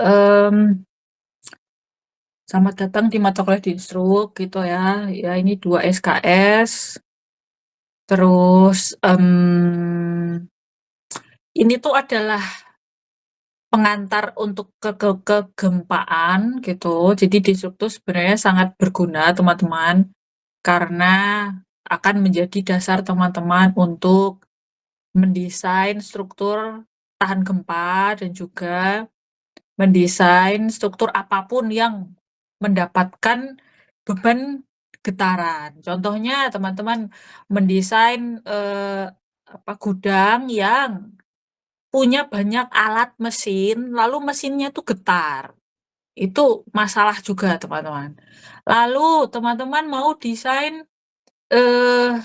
Mmm, Selamat datang di mata kuliah Dinstruk gitu ya. Ya ini 2 SKS, terus, ini tuh adalah pengantar untuk kegempaan gitu. Jadi Dinstruk tuh sebenarnya sangat berguna teman-teman, karena akan menjadi dasar teman-teman untuk mendesain struktur tahan gempa dan juga mendesain struktur apapun yang mendapatkan beban getaran. Contohnya teman-teman mendesain, gudang yang punya banyak alat mesin, lalu mesinnya tuh getar. Itu masalah juga teman-teman. Lalu teman-teman mau desain, eee,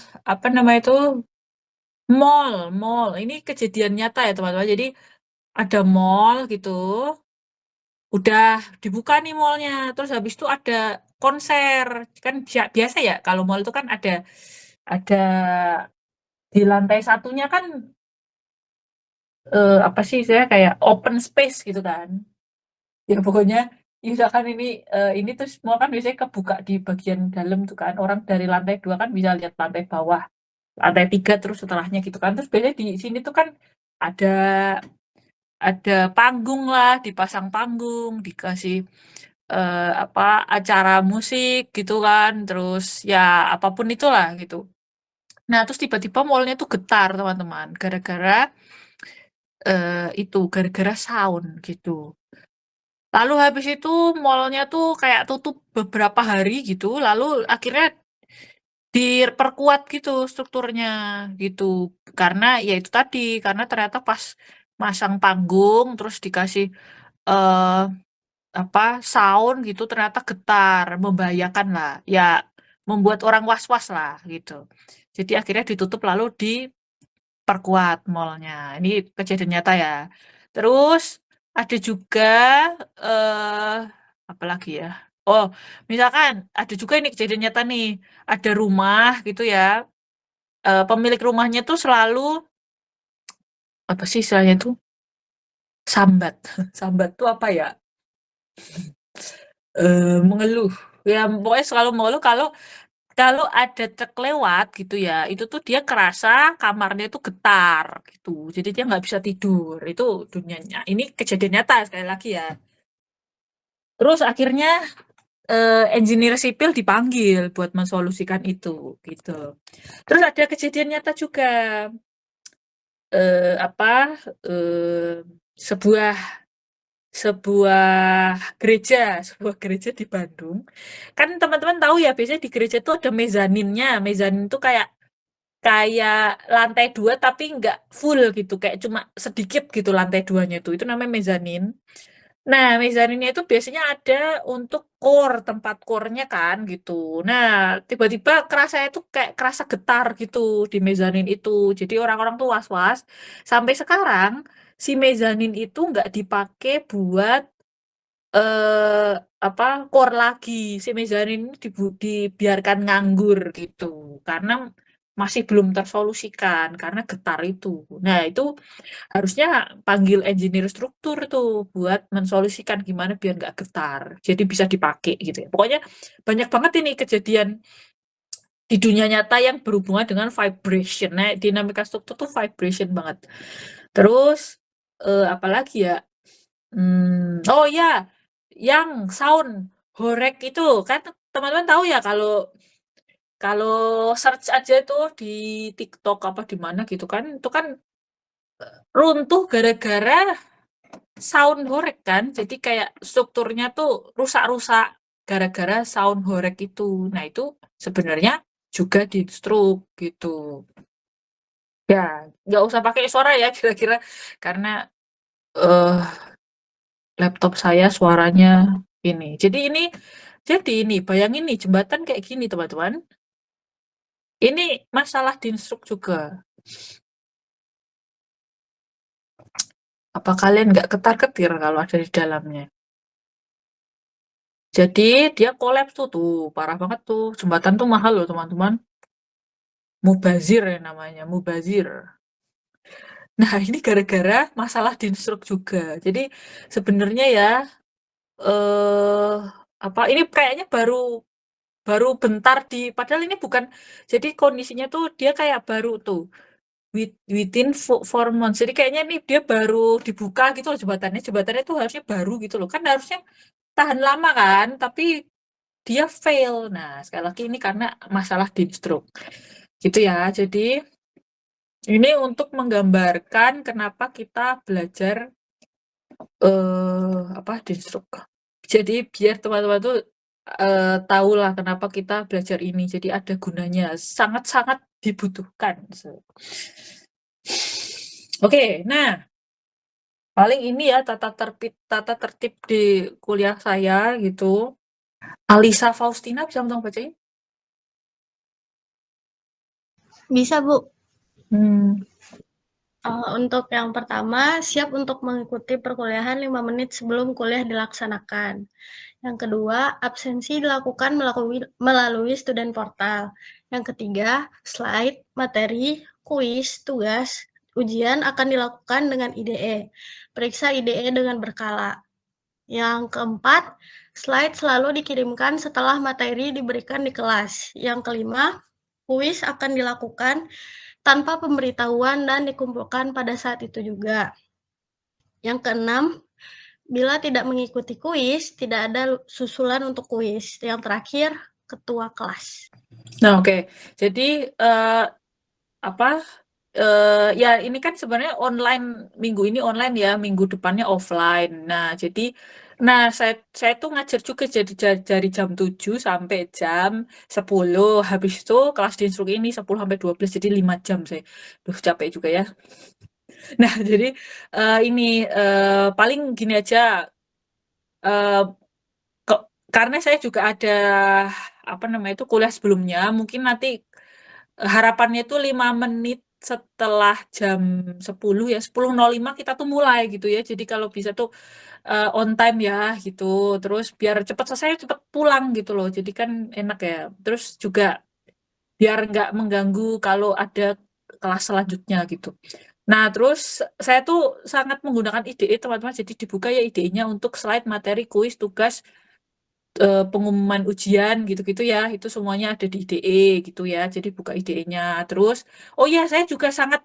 itu, mall. Ini kejadian nyata ya teman-teman. Jadi ada mall gitu. Udah dibuka nih mall-nya, terus habis itu ada konser. Kan biasa ya kalau mall itu kan ada di lantai satunya kan, saya kayak open space gitu kan. Ya pokoknya misalkan ini tuh semua kan biasanya kebuka di bagian dalam tuh kan, orang dari lantai 2 kan bisa lihat lantai bawah, lantai 3 terus setelahnya gitu kan. Terus biasanya di sini tuh kan ada ada panggung lah, dipasang panggung, dikasih acara musik gitu kan, terus ya apapun itulah gitu. Nah, terus tiba-tiba mall-nya tuh getar teman-teman, gara-gara sound gitu. Lalu habis itu mall-nya tuh kayak tutup beberapa hari gitu, lalu akhirnya diperkuat gitu strukturnya gitu. Karena ya itu tadi, karena ternyata pas masang panggung terus dikasih, eee sound gitu ternyata getar, membahayakan lah, ya membuat orang was-was lah gitu. Jadi akhirnya ditutup lalu diperkuat mall-nya. Ini kejadian nyata ya. Terus ada juga, eee, apalagi ya? Oh, misalkan ada juga ini kejadian nyata nih, ada rumah gitu ya, pemilik rumahnya tuh selalu, apa sih istilahnya tuh? Sambat. Sambat tuh apa ya? Mengeluh, ya pokoknya selalu mengeluh kalau kalau ada truk lewat gitu ya, itu tuh dia kerasa kamarnya itu getar gitu, jadi dia nggak bisa tidur, itu dunianya. Ini kejadian nyata sekali lagi ya. Terus akhirnya, engineer sipil dipanggil buat mensolusikan itu, gitu. Terus ada kejadian nyata juga, eee, apa, sebuah sebuah gereja di Bandung. Kan teman-teman tahu ya biasanya di gereja tuh ada mezaninnya. Mezanin tuh kayak kayak lantai 2 tapi nggak full gitu, kayak cuma sedikit gitu lantai 2-nya itu namanya mezanin. Nah, mezaninnya itu biasanya ada untuk core, tempat core-nya kan gitu. Nah, tiba-tiba kerasa itu kayak kerasa getar gitu di mezanin itu. Jadi orang-orang tuh was-was. Sampai sekarang si mezanin itu nggak dipakai buat eh core lagi. Si mezanin ini dibiarkan nganggur gitu. Karena masih belum tersolusikan karena getar itu. Nah, itu harusnya panggil engineer struktur tuh buat mensolusikan gimana biar nggak getar. Jadi bisa dipakai gitu ya. Pokoknya banyak banget ini kejadian di dunia nyata yang berhubungan dengan vibration. Nah, dinamika struktur tuh vibration banget. Terus apalagi ya? Oh ya, yang sound horeg itu kan teman-teman tahu ya kalau kalau search aja tuh di TikTok apa di mana gitu kan, itu kan runtuh gara-gara sound horeg kan. Jadi kayak strukturnya tuh rusak-rusak gara-gara sound horeg itu. Nah, itu sebenarnya juga di stroke gitu. Ya, nggak usah pakai suara ya kira-kira karena eh laptop saya suaranya ini. Jadi ini bayangin nih jembatan kayak gini teman-teman. Ini masalah di stroke juga. Apa kalian nggak ketar-ketir kalau ada di dalamnya? Jadi dia kolaps tuh, parah banget tuh. Jembatan tuh mahal loh teman-teman. Mubazir ya namanya, mubazir. Nah, ini gara-gara masalah di instruk juga. Jadi sebenarnya ya eh apa ini kayaknya baru baru bentar padahal ini bukan, jadi kondisinya tuh dia kayak baru tuh within 4 months. Jadi kayaknya nih dia baru dibuka gitu loh jembatannya. Jembatannya tuh harusnya baru gitu loh. Kan harusnya tahan lama kan, tapi dia fail. Nah, sekali lagi ini karena masalah di stroke. Gitu ya. Jadi ini untuk menggambarkan kenapa kita belajar apa di stroke. Jadi biar teman-teman tuh tahu lah kenapa kita belajar ini. Jadi ada gunanya, sangat-sangat dibutuhkan. Oke, nah paling ini ya tata tertib di kuliah saya gitu. Alisa Faustina bisa tolong bacain? Bisa, Bu. Hmm. Untuk yang pertama, siap untuk mengikuti perkuliahan 5 menit sebelum kuliah dilaksanakan. Yang kedua, absensi dilakukan melalui student portal. Yang ketiga, slide, materi, kuis, tugas, ujian akan dilakukan dengan IDE. Periksa IDE dengan berkala. Yang keempat, slide selalu dikirimkan setelah materi diberikan di kelas. Yang kelima, kuis akan dilakukan tanpa pemberitahuan dan dikumpulkan pada saat itu juga. Yang keenam, bila tidak mengikuti kuis, tidak ada susulan untuk kuis. Yang terakhir, ketua kelas. Nah, oke. Jadi apa? Ya ini kan sebenarnya online, minggu ini online ya, minggu depannya offline. Nah, saya tuh ngajar juga jadi dari jam 7 sampai jam 10. Habis itu kelas di instruk ini 10 sampai 12, jadi 5 jam saya. Duh, capek juga ya. Nah, jadi ini paling gini aja, eh, karena saya juga ada apa namanya itu kuliah sebelumnya, mungkin nanti harapannya itu 5 menit setelah jam 10 ya, 10.05 kita tuh mulai gitu ya. Jadi kalau bisa tuh on time ya gitu. Terus biar cepat selesai, cepat pulang gitu loh. Jadi kan enak ya. Terus juga biar nggak mengganggu kalau ada kelas selanjutnya gitu. Nah, terus saya tuh sangat menggunakan IDE teman-teman. Jadi dibuka ya IDE-nya untuk slide, materi, kuis, tugas, pengumuman ujian gitu-gitu ya, itu semuanya ada di IDE gitu ya, jadi buka IDE-nya. Terus oh ya, saya juga sangat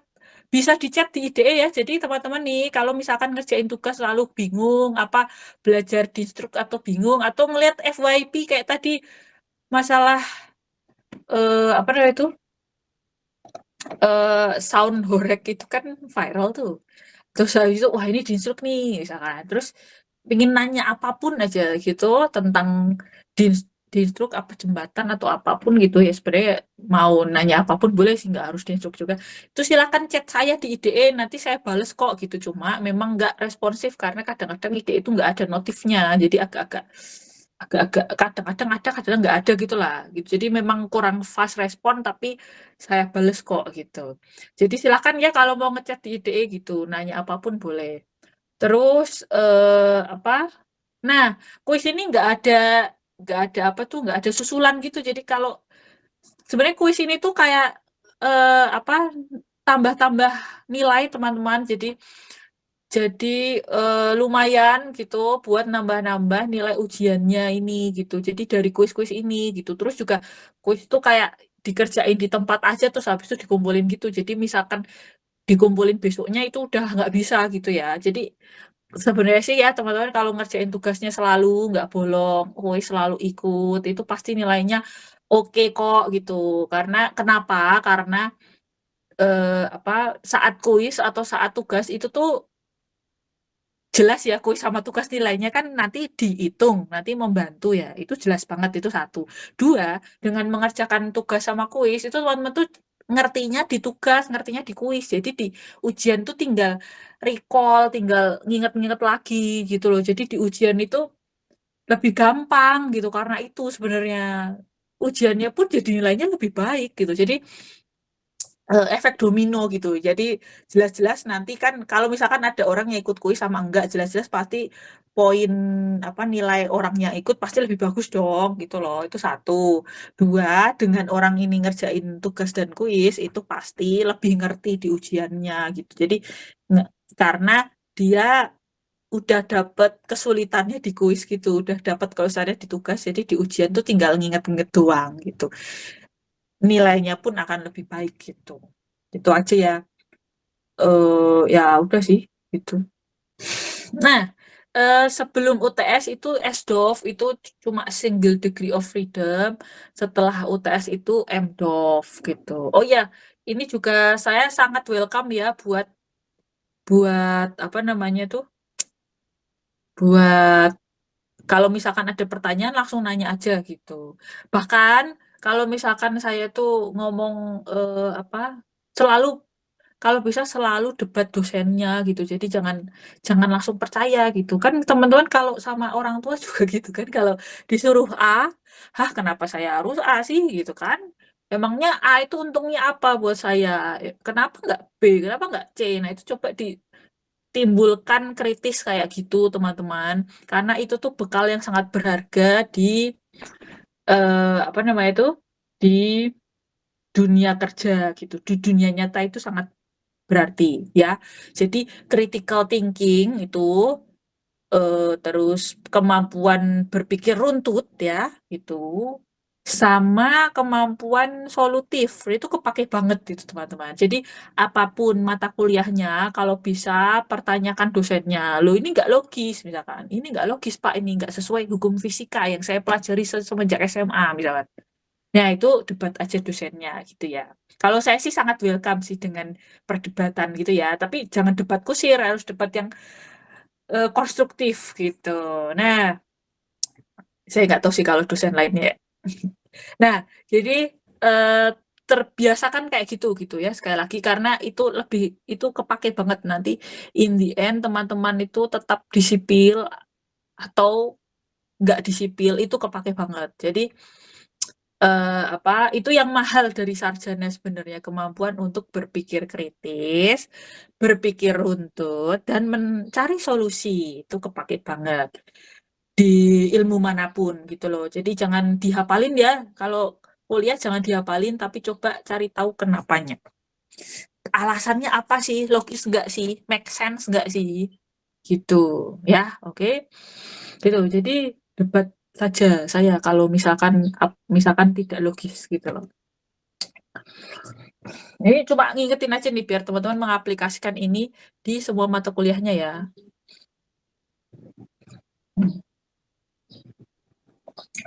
bisa dicat di IDE ya, jadi teman-teman nih kalau misalkan ngerjain tugas lalu bingung apa belajar di instruk atau bingung atau ngelihat FYP kayak tadi masalah apa namanya itu sound horeg itu kan viral tuh. Terus habis itu, wah ini di instruk nih, misalkan. Terus pengen nanya apapun aja gitu tentang di, di instruk apa jembatan atau apapun gitu ya. Sebenarnya mau nanya apapun boleh sih, nggak harus di instruk juga. Itu silakan chat saya di IDE, nanti saya bales kok gitu. Cuma memang nggak responsif karena kadang-kadang IDE itu nggak ada notifnya. Jadi agak-agak kadang-kadang ada, kadang nggak ada gitu lah. Gitu. Jadi memang kurang fast respon, tapi saya bales kok gitu. Jadi silakan ya kalau mau ngechat di IDE gitu, nanya apapun boleh. Terus apa? Nah, kuis ini nggak ada apa tuh, nggak ada susulan gitu. Jadi kalau sebenarnya kuis ini tuh kayak apa? Tambah-tambah nilai teman-teman. Jadi lumayan gitu buat nambah-nambah nilai ujiannya ini gitu. Jadi dari kuis-kuis ini gitu. Terus juga kuis itu kayak dikerjain di tempat aja terus habis itu dikumpulin gitu. Jadi misalkan dikumpulin besoknya itu udah nggak bisa gitu ya. Jadi sebenarnya sih ya teman-teman kalau ngerjain tugasnya selalu nggak bolong, kuis selalu ikut, itu pasti nilainya oke kok gitu. Karena kenapa? Karena apa saat kuis atau saat tugas itu tuh jelas ya kuis sama tugas nilainya kan nanti dihitung, nanti membantu ya. Itu jelas banget itu satu. Dua, dengan mengerjakan tugas sama kuis itu teman-teman tuh ngertinya di tugas, ngertinya di kuis. Jadi di ujian tuh tinggal recall, tinggal nginget-nginget lagi gitu loh. Jadi di ujian itu lebih gampang gitu karena itu sebenarnya ujiannya pun jadi nilainya lebih baik gitu. Jadi efek domino gitu. Jadi jelas-jelas nanti kan kalau misalkan ada orang yang ikut kuis sama enggak, jelas-jelas pasti poin apa nilai orangnya ikut pasti lebih bagus dong gitu loh. Itu satu. Dua, dengan orang ini ngerjain tugas dan kuis itu pasti lebih ngerti di ujiannya gitu. Jadi nge- karena dia udah dapet kesulitannya di kuis gitu, udah dapet kesulitannya di tugas, jadi di ujian tuh tinggal nginget-nginget doang gitu. Nilainya pun akan lebih baik gitu. Itu aja ya. Ya udah sih gitu. Nah, sebelum UTS itu SDOF itu cuma single degree of freedom. Setelah UTS itu MDOF gitu. Oh ya, ini juga saya sangat welcome ya buat buat apa namanya tuh? Buat kalau misalkan ada pertanyaan langsung nanya aja gitu. Bahkan kalau misalkan saya tuh ngomong apa selalu kalau bisa selalu debat dosennya gitu. Jadi jangan jangan langsung percaya gitu. Kan teman-teman kalau sama orang tua juga gitu kan. Kalau disuruh A, hah kenapa saya harus A sih gitu kan? Emangnya A itu untungnya apa buat saya? Kenapa nggak B? Kenapa nggak C? Nah itu coba ditimbulkan kritis kayak gitu teman-teman. Karena itu tuh bekal yang sangat berharga di apa namanya itu di dunia kerja gitu. Di dunia nyata itu sangat berarti ya. Jadi critical thinking itu terus kemampuan berpikir runtut ya itu sama kemampuan solutif itu kepake banget itu teman-teman. Jadi apapun mata kuliahnya kalau bisa pertanyakan dosennya. Loh ini nggak logis misalkan. Ini nggak logis Pak, ini nggak sesuai hukum fisika yang saya pelajari semenjak SMA misalkan. Nah, itu debat aja dosennya gitu ya. Kalau saya sih sangat welcome sih dengan perdebatan gitu ya. Tapi jangan debat kusir, harus debat yang konstruktif gitu. Nah, saya nggak tahu sih kalau dosen lainnya ya. Nah, jadi eh, terbiasakan kayak gitu gitu ya. Sekali lagi karena itu lebih itu kepake banget nanti in the end teman-teman itu tetap disipil atau nggak disipil itu kepake banget. Jadi apa itu yang mahal dari sarjana sebenarnya kemampuan untuk berpikir kritis, berpikir runtut dan mencari solusi itu kepake banget di ilmu manapun gitu loh. Jadi jangan dihafalin ya. Kalau kuliah jangan dihafalin tapi coba cari tahu kenapanya. Alasannya apa sih? Logis nggak sih? Make sense nggak sih? Gitu ya. Oke. Gitu. Jadi debat saja saya kalau misalkan misalkan tidak logis gitu loh. Ini cuma ngingetin aja nih biar teman-teman mengaplikasikan ini di semua mata kuliahnya ya.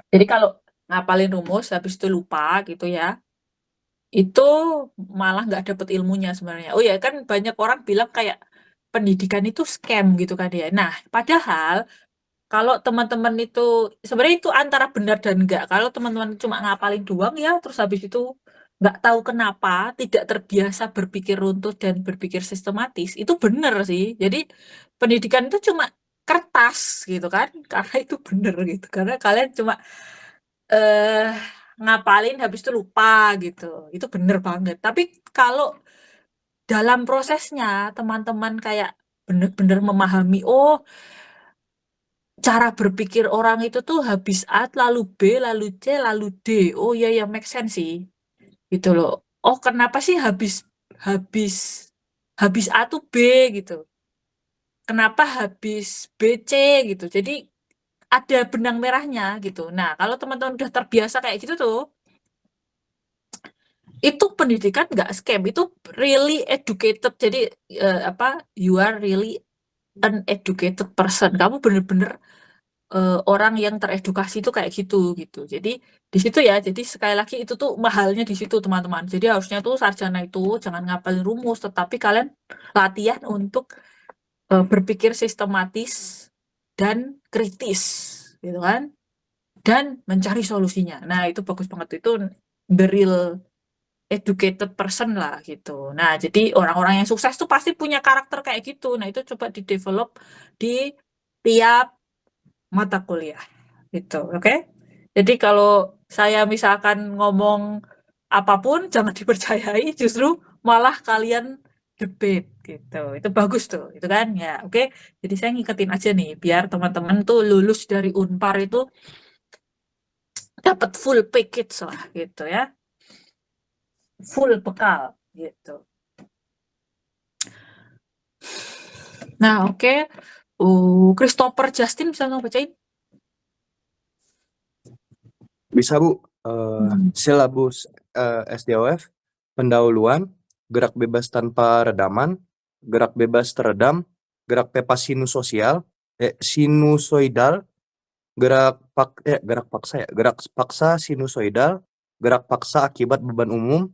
Jadi kalau ngapalin rumus habis itu lupa gitu ya, itu malah nggak dapet ilmunya sebenarnya. Oh ya kan banyak orang bilang kayak pendidikan itu scam gitu kan ya. Nah, padahal kalau teman-teman itu sebenarnya itu antara benar dan enggak. Kalau teman-teman cuma ngapalin doang ya, terus habis itu nggak tahu kenapa, tidak terbiasa berpikir runtut dan berpikir sistematis, itu benar sih. Jadi pendidikan itu cuma kertas gitu kan, karena itu benar gitu. Karena kalian cuma eh ngapalin habis itu lupa gitu. Itu benar banget. Tapi kalau dalam prosesnya teman-teman kayak benar-benar memahami, oh cara berpikir orang itu tuh habis A, lalu B, lalu C, lalu D. Oh iya ya make sense sih. Gitu loh. Oh kenapa sih habis habis habis A tuh B gitu. Kenapa habis B C gitu. Jadi ada benang merahnya gitu. Nah, kalau teman-teman udah terbiasa kayak gitu tuh, itu pendidikan nggak scam, itu really educated. Jadi apa? You are really an educated person. Kamu bener-bener orang yang teredukasi itu kayak gitu gitu. Jadi di situ ya. Jadi sekali lagi itu tuh mahalnya di situ teman-teman. Jadi harusnya tuh sarjana itu jangan ngapalin rumus, tetapi kalian latihan untuk berpikir sistematis dan kritis, gitu kan? Dan mencari solusinya. Nah itu bagus banget itu the real educated person lah gitu. Nah jadi orang-orang yang sukses tuh pasti punya karakter kayak gitu. Nah itu coba di develop di tiap mata kuliah gitu, oke? Jadi kalau saya misalkan ngomong apapun jangan dipercayai, justru malah kalian debate gitu. Itu bagus tuh, itu kan ya. Oke, jadi saya ngiketin aja nih biar teman-teman tuh lulus dari Unpar itu dapat full package lah gitu ya. Full bekal gitu. Nah, oke. Christopher Justin bisa nggak bacain? Bisa Bu, Hmm. silabus SDOF, pendahuluan, gerak bebas tanpa redaman, gerak bebas teredam, gerak bebas sinusoidal, gerak paksa sinusoidal, gerak paksa akibat beban umum,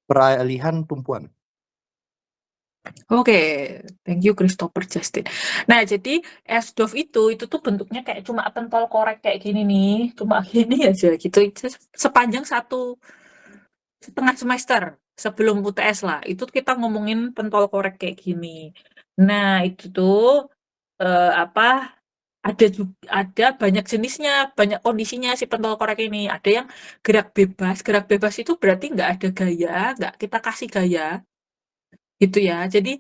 peralihan tumpuan. Oke, thank you Christopher Justin. Nah, jadi SDOF itu tuh bentuknya kayak cuma pentol korek kayak gini nih, cuma gini aja gitu. Itu sepanjang 1,5 semester sebelum UTS lah. Itu kita ngomongin pentol korek kayak gini. Nah, itu tuh apa? Ada banyak jenisnya, banyak kondisinya si pentol korek ini. Ada yang gerak bebas. Gerak bebas itu berarti nggak ada gaya, nggak kita kasih gaya, gitu ya. Jadi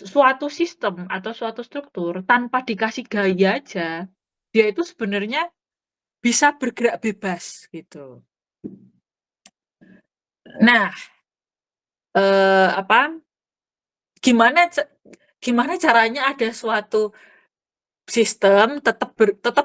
suatu sistem atau suatu struktur tanpa dikasih gaya aja, dia itu sebenarnya bisa bergerak bebas gitu. Nah, apa? Gimana gimana caranya ada suatu sistem tetap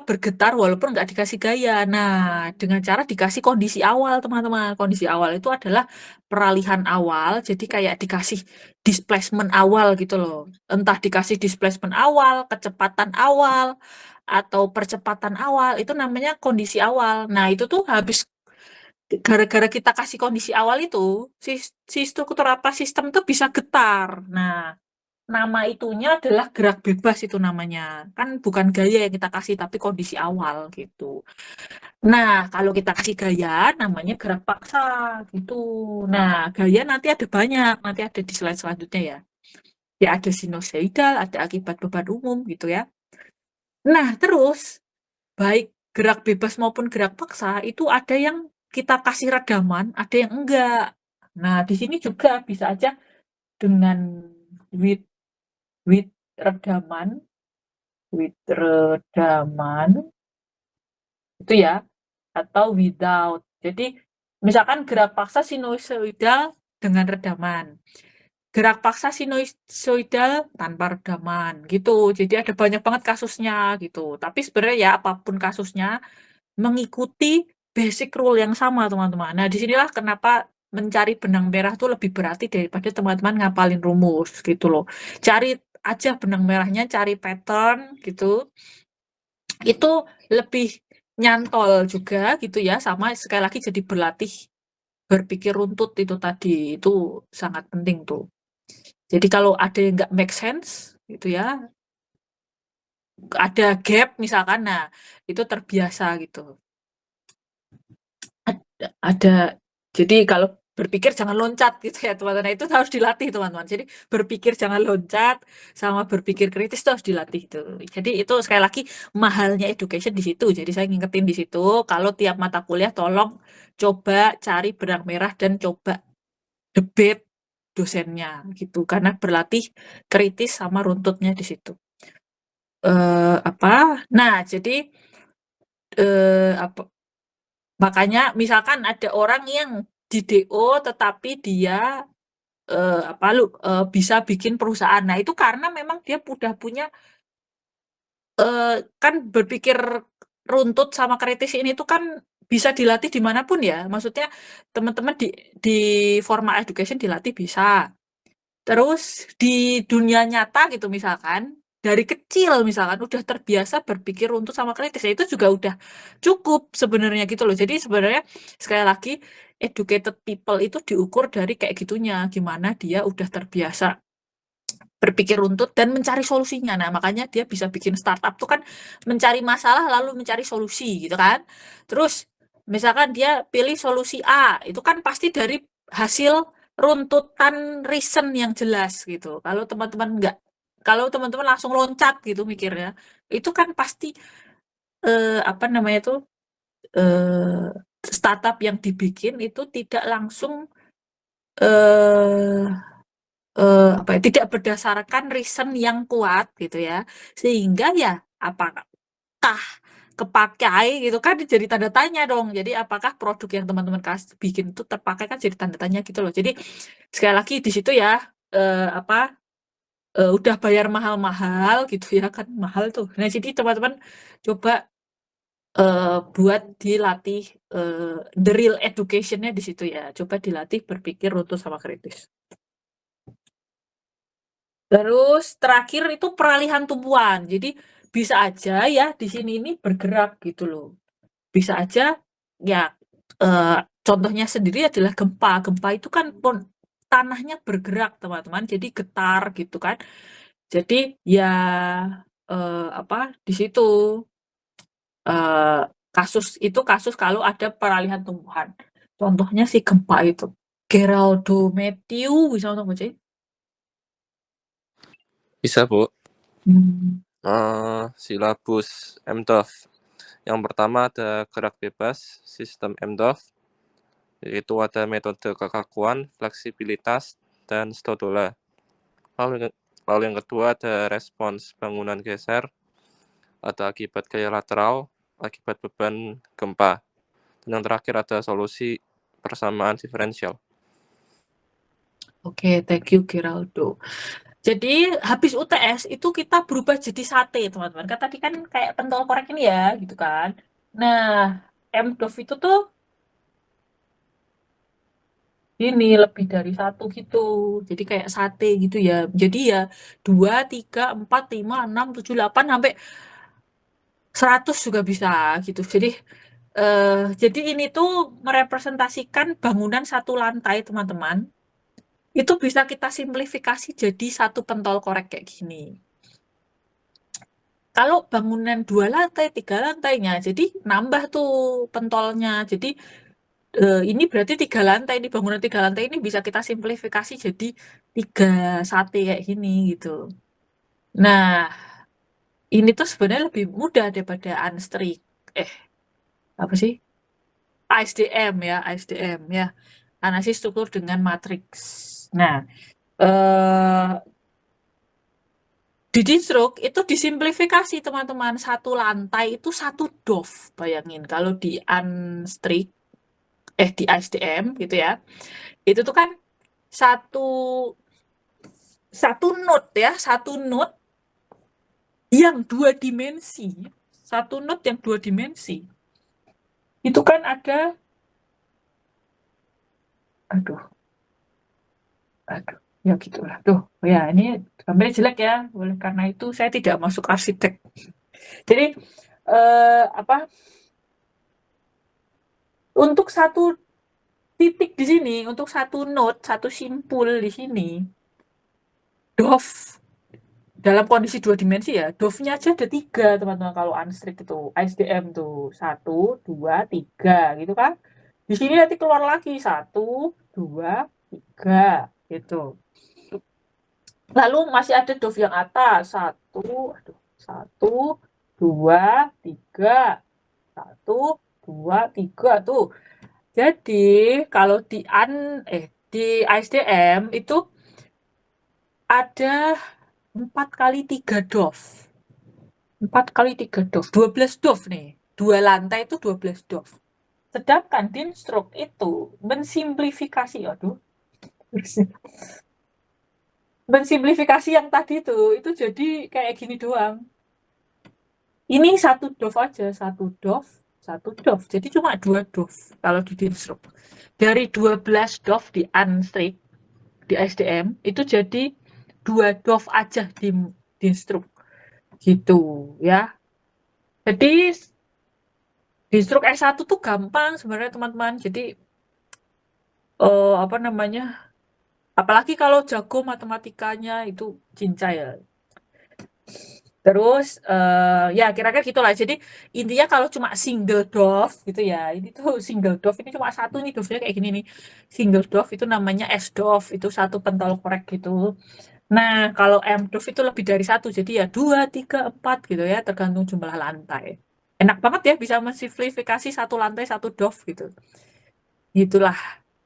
bergetar walaupun nggak dikasih gaya. Nah, dengan cara dikasih kondisi awal, teman-teman. Kondisi awal itu adalah peralihan awal, jadi kayak dikasih displacement awal gitu loh. Entah dikasih displacement awal, kecepatan awal, atau percepatan awal, itu namanya kondisi awal. Nah, itu tuh habis gara-gara kita kasih kondisi awal itu, si struktur apa sistem tuh bisa getar. Nah, nama itunya adalah gerak bebas itu namanya. Kan bukan gaya yang kita kasih, tapi kondisi awal gitu. Nah, kalau kita kasih gaya, namanya gerak paksa gitu. Nah, gaya nanti ada banyak, nanti ada di slide selanjutnya ya. Ya ada sinusoidal, ada akibat beban umum gitu ya. Nah, terus baik gerak bebas maupun gerak paksa itu ada yang kita kasih redaman, ada yang enggak. Nah, di sini juga bisa aja dengan with with redaman itu ya, atau without. Jadi misalkan gerak paksa sinusoidal dengan redaman, gerak paksa sinusoidal tanpa redaman gitu. Jadi ada banyak banget kasusnya gitu. Tapi sebenarnya ya apapun kasusnya mengikuti basic rule yang sama, teman-teman. Nah, disinilah kenapa mencari benang merah tuh lebih berarti daripada teman-teman ngapalin rumus gitu loh. Cari aja benang merahnya, cari pattern gitu. Itu lebih nyantol juga gitu ya, sama sekali lagi jadi berlatih berpikir runtut itu tadi, itu sangat penting tuh. Jadi kalau ada yang nggak make sense gitu ya, ada gap misalkan, nah itu terbiasa gitu. Ada, jadi kalau berpikir jangan loncat gitu ya teman-teman. Nah, itu harus dilatih teman-teman. Jadi berpikir jangan loncat sama berpikir kritis itu harus dilatih itu. Jadi itu sekali lagi mahalnya education di situ. Jadi saya ngingetin di situ kalau tiap mata kuliah tolong coba cari benang merah dan coba debate dosennya gitu karena berlatih kritis sama runtutnya di situ. Apa? Nah, jadi apa makanya misalkan ada orang yang di DO tetapi dia bisa bikin perusahaan. Nah, itu karena memang dia udah punya kan berpikir runtut sama kritis ini tuh kan bisa dilatih dimanapun ya. Maksudnya teman-teman di formal education dilatih bisa. Terus di dunia nyata gitu misalkan, dari kecil misalkan udah terbiasa berpikir untuk sama kritis, ya itu juga udah cukup sebenarnya gitu loh. Jadi sebenarnya sekali lagi educated people itu diukur dari kayak gitunya, gimana dia udah terbiasa berpikir runtut dan mencari solusinya. Nah, makanya dia bisa bikin startup tuh kan mencari masalah lalu mencari solusi gitu kan. Terus misalkan dia pilih solusi A, itu kan pasti dari hasil runtutan reason yang jelas gitu. Kalau teman-teman langsung loncat gitu mikirnya, itu kan pasti apa namanya tuh startup yang dibikin itu tidak langsung eh apa ya, tidak berdasarkan reason yang kuat gitu ya. Sehingga ya apakah kepakai gitu kan jadi tanda tanya dong. Jadi apakah produk yang teman-teman bikin itu terpakai kan jadi tanda tanya gitu loh. Jadi sekali lagi di situ ya udah bayar mahal-mahal gitu ya kan mahal tuh. Nah jadi teman-teman coba buat dilatih the real education-nya di situ ya. Coba dilatih berpikir runtuh sama kritis. Terus terakhir itu peralihan tumpuan. Jadi bisa aja ya di sini ini bergerak gitu loh. Bisa aja ya contohnya sendiri adalah gempa. Gempa itu kan tanahnya bergerak teman-teman. Jadi getar gitu kan. Jadi ya di situ kasus kalau ada peralihan tumbuhan. Contohnya si gempa itu. Geraldo Matthew bisa untuk baca? Bisa, Bu. Hmm. Silabus MDOF. Yang pertama ada gerak bebas, sistem MDOF, yaitu ada metode kekakuan, fleksibilitas, dan stodola. Lalu yang kedua ada respons bangunan geser, ada akibat gaya lateral, akibat beban gempa. Dan yang terakhir ada solusi persamaan diferensial. Oke, thank you Geraldo. Jadi habis UTS itu kita berubah jadi sate teman-teman. Kan tadi kan kayak pentol korek ini ya gitu kan. Nah, MDOF itu tuh ini lebih dari satu gitu. Jadi kayak sate gitu ya. Jadi ya 2, 3, 4, 5, 6, 7, 8 sampai 100 juga bisa gitu. Jadi ini tuh merepresentasikan bangunan satu lantai teman-teman. Itu bisa kita simplifikasi jadi satu pentol korek kayak gini. Kalau bangunan 2 lantai, 3 lantainya, jadi nambah tuh pentolnya. Jadi ini berarti 3 lantai, ini bangunan 3 lantai ini bisa kita simplifikasi jadi 3 sate kayak gini gitu. Nah, ini tuh sebenarnya lebih mudah daripada Unstreak. Apa sih? ASDM ya. Analisis struktur dengan matriks. Nah, di Dinstruk itu disimplifikasi teman-teman. Satu lantai itu satu DOF. Bayangin kalau di Unstreak, di ASDM gitu ya. Itu tuh kan satu node ya, satu node yang 2 dimensi. Satu node yang 2 dimensi. Itu kan ada aduh, ya gitulah. Tuh, ya ini gambarnya jelek ya. Oleh karena itu saya tidak masuk arsitek. Jadi untuk satu titik di sini, untuk satu node, satu simpul di sini, DOF dalam kondisi 2 dimensi ya, DOF-nya aja ada 3 teman-teman kalau Unstreak itu. ASDM tuh 1, 2, 3 gitu kan. Di sini nanti keluar lagi 1, 2, 3 gitu. Lalu masih ada DOF yang atas 1, 2, 3, 1, 2, 3 tuh. Jadi kalau di ASDM itu ada 4 kali 3 DOF. 4 kali 3 DOF, 12 DOF nih. 2 lantai itu 12 DOF. Sedangkan Dinstruk itu mensimplifikasi, mensimplifikasi yang tadi itu jadi kayak gini doang. Ini 1 DOF aja, 1 DOF, 1 DOF. Jadi cuma 2 DOF kalau di Dinstruk. Dari 12 DOF di Unstreak, di SDM, itu jadi 2 DOF aja di Dinstruk. Gitu ya. Jadi Dinstruk S1 tuh gampang sebenarnya teman-teman. Jadi apalagi kalau jago matematikanya itu cincai ya. Terus ya kira-kira gitulah. Jadi intinya kalau cuma single DOF gitu ya. Ini tuh single DOF ini cuma satu nih DOF-nya kayak gini nih. Single DOF itu namanya S-DOF, itu satu pentol korek gitu. Nah, kalau M-DOF itu lebih dari satu. Jadi ya 2, 3, 4 gitu ya, tergantung jumlah lantai. Enak banget ya bisa mensimplifikasi satu lantai satu DOF gitu. Itulah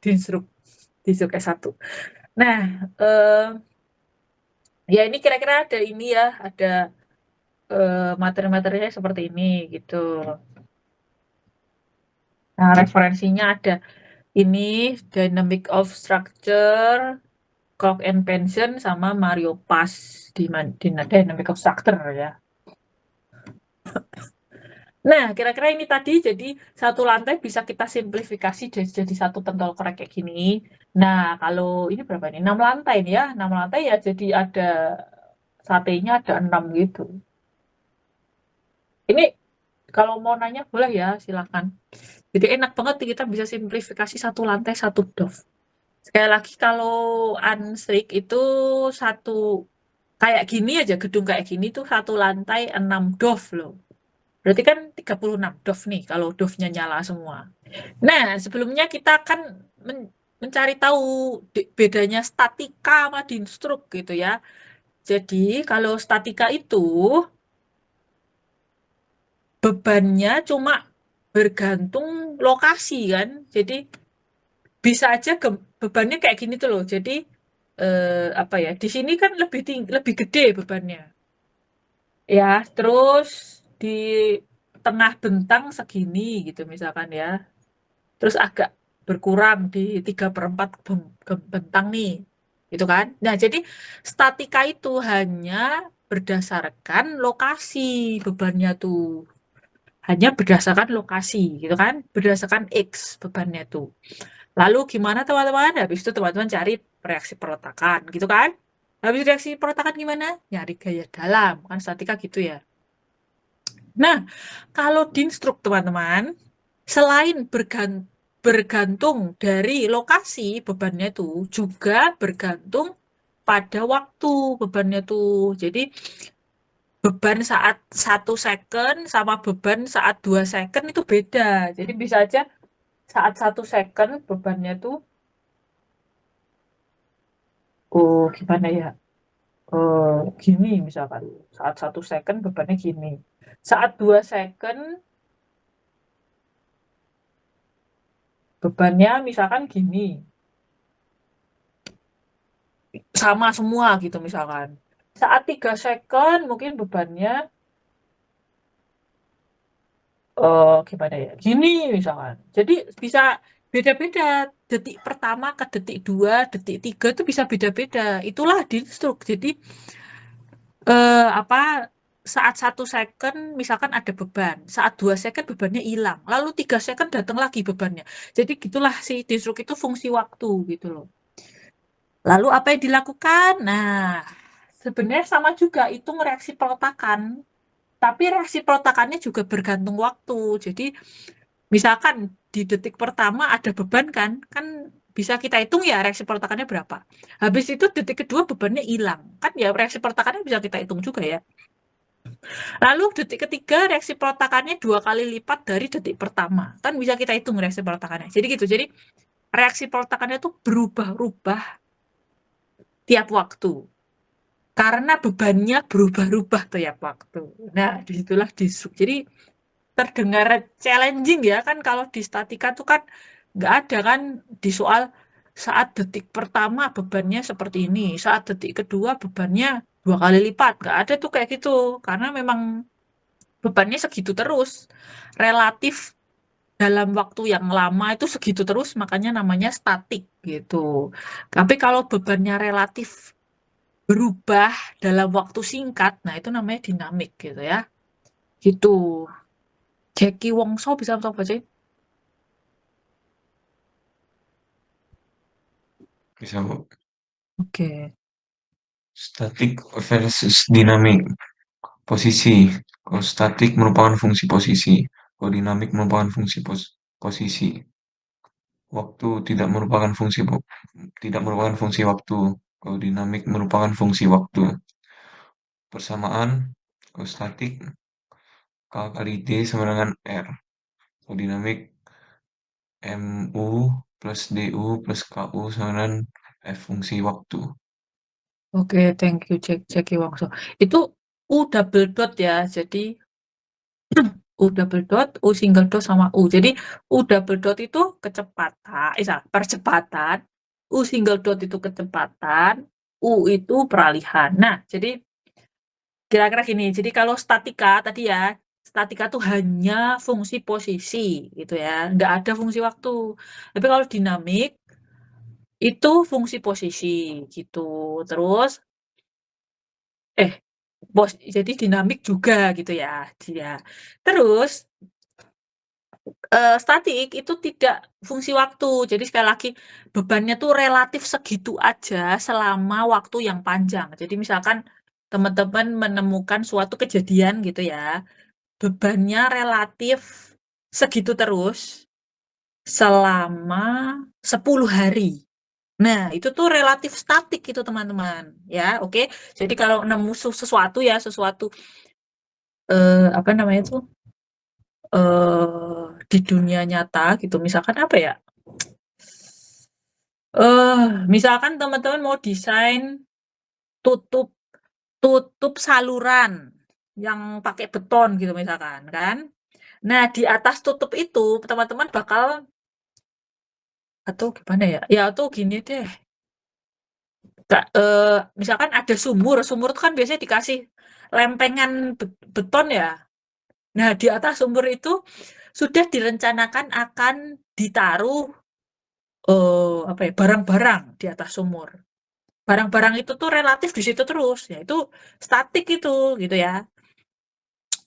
Dinstruk. di Zuk S1. Nah, ya ini kira-kira ada ini ya, ada materi-materinya seperti ini gitu. Nah, referensinya ada ini Dynamic of Structure, Clock and Pension sama Mario Pass di Dynamic of Structure ya. Nah, kira-kira ini tadi jadi satu lantai bisa kita simplifikasi jadi satu pentol korek kayak gini. Nah, kalau ini berapa nih? 6 lantai nih ya. 6 lantai ya jadi ada satenya ada 6 gitu. Ini kalau mau nanya boleh ya, silakan. Jadi enak banget nih kita bisa simplifikasi satu lantai satu doff. Sekali lagi kalau unstrik itu satu kayak gini aja, gedung kayak gini tuh satu lantai 6 doff loh. Berarti kan 36 doff nih kalau doff-nya nyala semua. Nah, sebelumnya kita akan mencari tahu bedanya statika sama dinstruk gitu ya. Jadi kalau statika itu bebannya cuma bergantung lokasi kan. Jadi bisa aja bebannya kayak gini tuh loh. Jadi apa ya? Di sini kan lebih gede bebannya. Ya, terus di tengah bentang segini gitu misalkan ya. Terus agak berkurang di 3/4 bentang nih. Gitu kan? Nah, jadi statika itu hanya berdasarkan lokasi bebannya tuh. Hanya berdasarkan lokasi gitu kan, berdasarkan X bebannya tuh. Lalu gimana teman-teman? Habis itu teman-teman cari reaksi perletakan gitu kan. Habis reaksi perletakan gimana? Nyari gaya dalam, kan statika gitu ya. Nah, kalau dinstruk teman-teman, selain bergantung dari lokasi bebannya tuh, juga bergantung pada waktu bebannya tuh. Jadi beban saat 1 second sama beban saat 2 second itu beda. Jadi bisa aja saat 1 second bebannya tuh gimana ya? Gini misalkan. Saat 1 second bebannya gini. Saat 2 second bebannya misalkan gini. Sama semua gitu misalkan. Saat 3 second mungkin bebannya gimana ya? Gini misalkan. Jadi bisa beda-beda. Detik pertama ke detik 2, detik 3 itu bisa beda-beda. Itulah dinstruk. Jadi apa saat 1 second misalkan ada beban, saat 2 second bebannya hilang, lalu 3 second datang lagi bebannya. Jadi gitulah si dinstruk itu fungsi waktu gitu loh. Lalu apa yang dilakukan? Nah, sebenarnya sama juga hitung reaksi peletakan. Tapi reaksi peletakannya juga bergantung waktu. Jadi misalkan di detik pertama ada beban kan bisa kita hitung ya reaksi peletakannya berapa. Habis itu detik kedua bebannya hilang. Kan ya reaksi peletakannya bisa kita hitung juga ya. Lalu detik ketiga reaksi peletakannya 2 kali lipat dari detik pertama. Kan bisa kita hitung reaksi peletakannya. Jadi gitu. Jadi reaksi peletakannya itu berubah-ubah tiap waktu. Karena bebannya berubah-ubah tiap waktu. Nah, disitulah disruk. Jadi terdengar challenging ya kan kalau di statika tuh kan nggak ada kan di soal saat detik pertama bebannya seperti ini, saat detik kedua bebannya 2 kali lipat. Nggak ada tuh kayak gitu. Karena memang bebannya segitu terus. Relatif dalam waktu yang lama itu segitu terus, makanya namanya statik gitu. Tapi kalau bebannya relatif berubah dalam waktu singkat, nah itu namanya dinamik gitu ya. Gitu. Jackie Wongso bisa langsung bacain? Bisa, Bu. Oke. Statik versus dinamik. Posisi. Kalau statik merupakan fungsi posisi. Kalau dinamik merupakan fungsi posisi. Waktu tidak merupakan fungsi waktu. Kalau dinamik merupakan fungsi waktu. Persamaan. Kalau statik K kali D sama dengan R. Kalau dinamik MU plus DU plus KU sama dengan F fungsi waktu. Oke, thank you Jackie Wongso. Itu U double dot ya. Jadi U double dot, U single dot sama U. Jadi U double dot itu kecepatan, percepatan. U single dot itu kecepatan, U itu peralihan. Nah, jadi kira-kira gini, jadi kalau statika tadi ya, statika tuh hanya fungsi posisi gitu ya, nggak ada fungsi waktu. Tapi kalau dinamik itu fungsi posisi gitu. Terus jadi dinamik juga gitu ya, dia. Terus statik itu tidak fungsi waktu. Jadi sekali lagi bebannya tuh relatif segitu aja selama waktu yang panjang. Jadi misalkan teman-teman menemukan suatu kejadian gitu ya, bebannya relatif segitu terus selama 10 hari. Nah, itu tuh relatif statik gitu teman-teman, ya. Oke. Jadi kalau nemu sesuatu ya, sesuatu apa namanya tuh di dunia nyata gitu. Misalkan apa ya? Misalkan teman-teman mau desain tutup saluran yang pakai beton gitu misalkan kan. Nah, di atas tutup itu teman-teman bakal atau gimana ya? Ya atau gini deh. Misalkan ada sumur itu kan biasanya dikasih lempengan beton ya. Nah, di atas sumur itu sudah direncanakan akan ditaruh apa ya, barang-barang di atas sumur. Barang-barang itu tuh relatif di situ terus, ya itu statik itu gitu ya.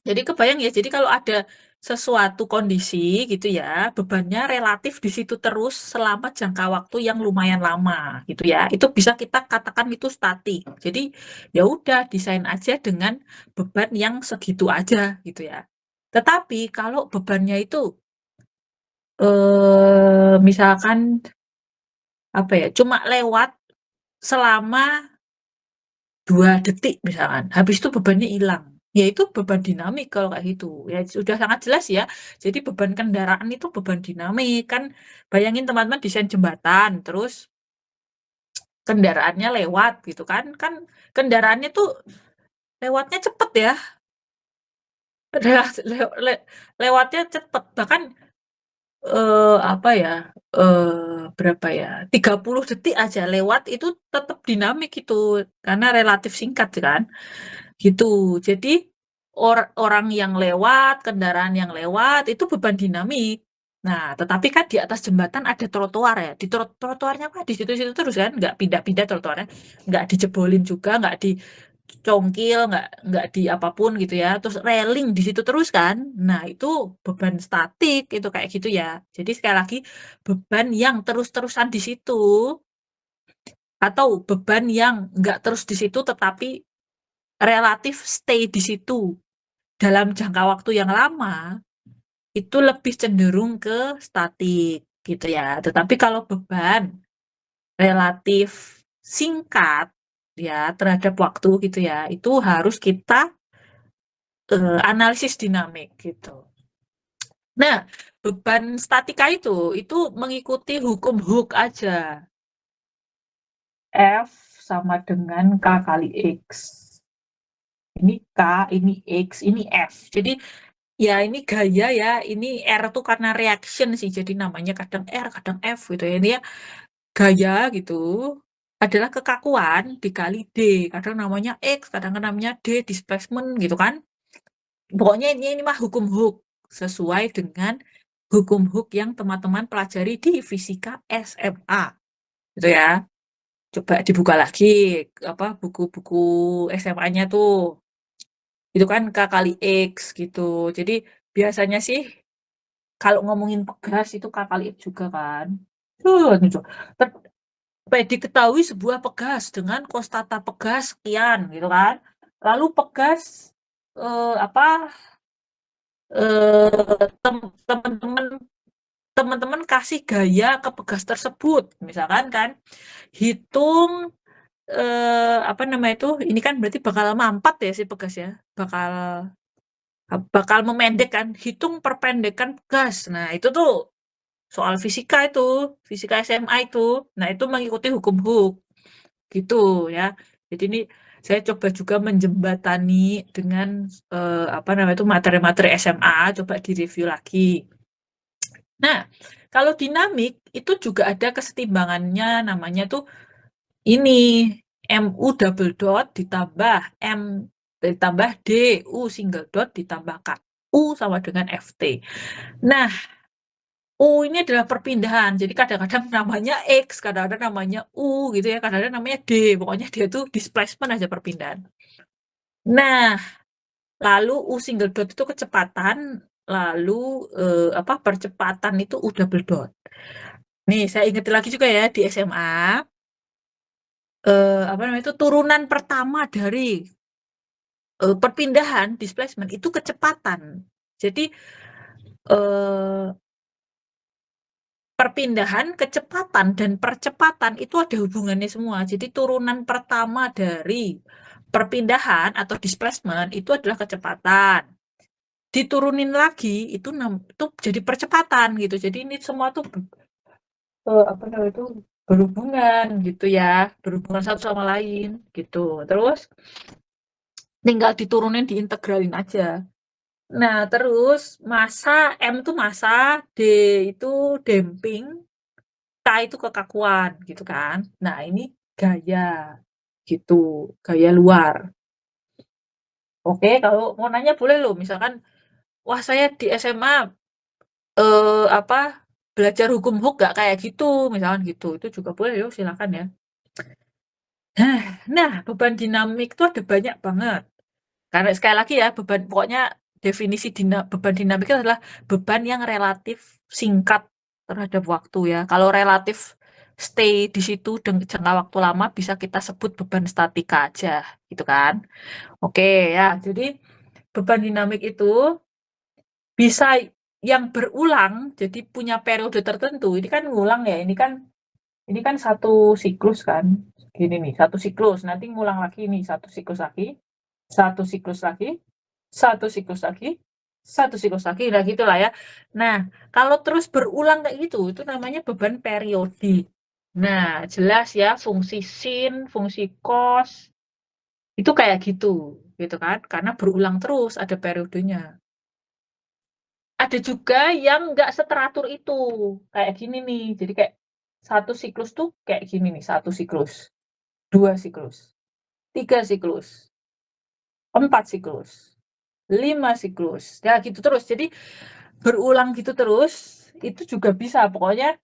Jadi kebayang ya, jadi kalau ada sesuatu kondisi gitu ya, bebannya relatif di situ terus selama jangka waktu yang lumayan lama gitu ya. Itu bisa kita katakan itu statik. Jadi ya udah desain aja dengan beban yang segitu aja gitu ya. Tetapi kalau bebannya itu misalkan apa ya, cuma lewat selama 2 detik misalkan, habis itu bebannya hilang. Ya itu beban dinamik kalau kayak gitu. Ya sudah sangat jelas ya. Jadi beban kendaraan itu beban dinamik. Kan bayangin teman-teman desain jembatan, terus kendaraannya lewat gitu kan. Kan kendaraannya tuh lewatnya cepet ya. Lewatnya cepet. Bahkan apa ya, berapa ya, 30 detik aja lewat itu tetap dinamik itu, karena relatif singkat kan, gitu. Jadi orang yang lewat, kendaraan yang lewat itu beban dinamik. Nah, tetapi kan di atas jembatan ada trotoar ya, di trotoarnya kan di situ-situ terus kan, nggak pindah-pindah trotoarnya, nggak dijebolin juga, nggak dicongkil, nggak di apapun gitu ya, terus railing di situ terus kan. Nah, itu beban statik itu kayak gitu ya. Jadi sekali lagi beban yang terus-terusan di situ atau beban yang nggak terus di situ tetapi relatif stay di situ dalam jangka waktu yang lama itu lebih cenderung ke statik gitu ya. Tetapi kalau beban relatif singkat ya terhadap waktu gitu ya, itu harus kita analisis dinamik gitu. Nah, beban statika itu mengikuti hukum Hooke aja. F sama dengan K kali X. Ini K, ini X, ini F. Jadi ya ini gaya ya, ini R tuh karena reaction sih, jadi namanya kadang R, kadang F gitu ya. Ini ya gaya gitu adalah kekakuan dikali D. Kadang namanya X, kadang namanya D, displacement gitu kan. Pokoknya ini mah hukum Hooke sesuai dengan hukum Hooke yang teman-teman pelajari di fisika SMA gitu ya. Coba dibuka lagi apa buku-buku SMA-nya tuh. Itu kan K kali X gitu. Jadi biasanya sih kalau ngomongin pegas itu K kali X juga kan. Gitu. Diketahui sebuah pegas dengan konstanta pegas sekian gitu kan. Lalu pegas apa teman-teman kasih gaya ke pegas tersebut misalkan kan hitung apa namanya itu ini kan berarti bakal mampat ya si pegas ya bakal memendek kan hitung perpendekan pegas. Nah itu tuh soal fisika itu fisika SMA itu, nah itu mengikuti hukum Hooke gitu ya. Jadi ini saya coba juga menjembatani dengan apa namanya itu materi-materi SMA, coba direview lagi. Nah, Kalau dinamik itu juga ada kesetimbangannya, namanya tuh ini MU double dot ditambah M ditambah D, U single dot ditambah K. U sama dengan FT. Nah, U ini adalah perpindahan. Jadi kadang-kadang namanya X, kadang-kadang namanya U gitu ya, kadang-kadang namanya D. Pokoknya dia tuh displacement aja perpindahan. Nah, lalu U single dot itu kecepatan, lalu percepatan itu U double dot. Nih, saya ingat lagi juga ya di SMA, itu turunan pertama dari perpindahan displacement itu kecepatan. Jadi perpindahan, kecepatan dan percepatan itu ada hubungannya semua. Jadi turunan pertama dari perpindahan atau displacement itu adalah kecepatan. Diturunin lagi itu jadi percepatan gitu. Jadi ini semua tuh berhubungan gitu ya, berhubungan satu sama lain gitu. Terus tinggal diturunin, diintegralin aja. Nah, terus massa, M itu massa, D itu damping, K itu kekakuan gitu kan. Nah, ini gaya gitu, gaya luar. Oke, kalau mau nanya boleh loh, misalkan wah saya di SMA belajar hukum Hooke gak kayak gitu, misalkan gitu. Itu juga boleh yuk, silakan ya. Nah, beban dinamik itu ada banyak banget. Karena sekali lagi ya, pokoknya definisi beban dinamik itu adalah beban yang relatif singkat terhadap waktu ya. Kalau relatif stay di situ jangka waktu lama bisa kita sebut beban statika aja, gitu kan. Oke ya, jadi beban dinamik itu bisa yang berulang, jadi punya periode tertentu. Ini kan ngulang ya, ini kan satu siklus kan. Gini nih, satu siklus, nanti ngulang lagi nih, satu siklus lagi, satu siklus lagi, satu siklus lagi, satu siklus lagi, nah gitulah ya. Nah, kalau terus berulang kayak gitu, itu namanya beban periodik. Nah, jelas ya, fungsi sin, fungsi cos, itu kayak gitu kan, karena berulang terus, ada periodenya. Ada juga yang nggak seteratur itu, kayak gini nih, jadi kayak satu siklus tuh kayak gini nih, satu siklus, 2 siklus, 3 siklus, 4 siklus, 5 siklus, ya gitu terus. Jadi berulang gitu terus, itu juga bisa. Pokoknya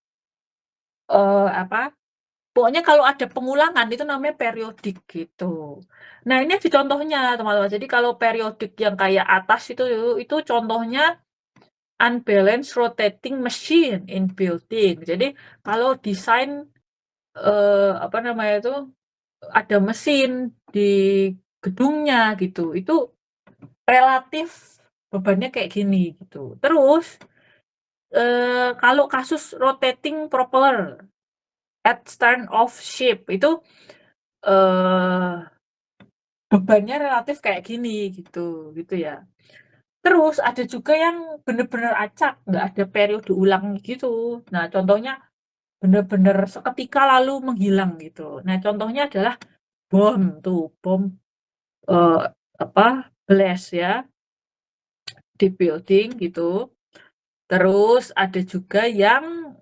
pokoknya kalau ada pengulangan itu namanya periodik gitu. Nah, ini ada contohnya, teman-teman. Jadi kalau periodik yang kayak atas itu contohnya unbalanced rotating machine in building. Jadi kalau desain ada mesin di gedungnya gitu, itu relatif bebannya kayak gini gitu. Terus kalau kasus rotating propeller at stern of ship itu bebannya relatif kayak gini gitu ya. Terus ada juga yang bener-bener acak, nggak ada periode ulang gitu. Nah, contohnya bener-bener seketika lalu menghilang gitu. Nah, contohnya adalah bom blast ya di building gitu. Terus ada juga yang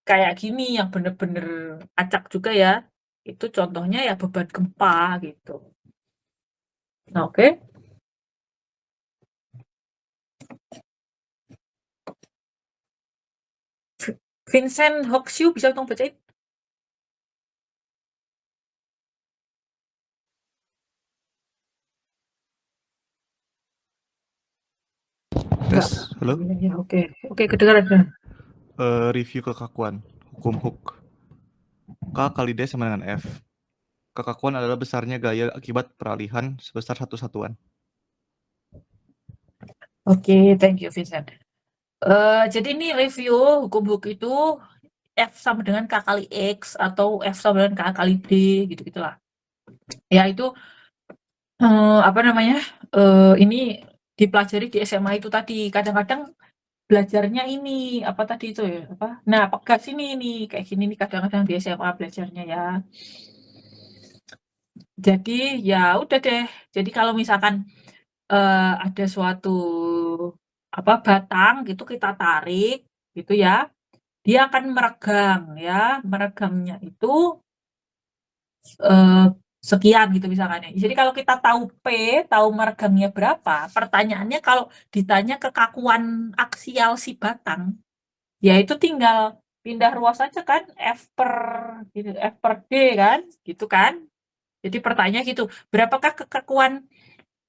kayak gini yang bener-bener acak juga ya. Itu contohnya ya beban gempa gitu. Nah, oke. Vincent Hoxiu bisa tolong bacain? Tes, halo. Ya, oke, kedengaran. Review kekakuan, hukum Hooke. K kali D sama dengan F. Kekakuan adalah besarnya gaya akibat peralihan sebesar satu satuan. Oke, thank you Vincent. Jadi ini review hukum Hooke itu F sama dengan K kali X atau F sama dengan K kali D gitu-gitulah. Ya itu ini dipelajari di SMA itu tadi. Kadang-kadang belajarnya ini apa tadi itu ya? Nah, pegas ini nih kayak gini nih kadang-kadang di SMA belajarnya ya. Jadi ya udah deh. Jadi kalau misalkan ada suatu batang gitu kita tarik gitu ya. Di dia akan meregang ya. Meregangnya itu sekian gitu misalkan ya. Jadi kalau kita tahu P, tahu meregangnya berapa, pertanyaannya kalau ditanya kekakuan aksial si batang, ya itu tinggal pindah ruas aja kan, F per D kan, gitu kan. Jadi pertanyaan gitu, berapakah kekakuan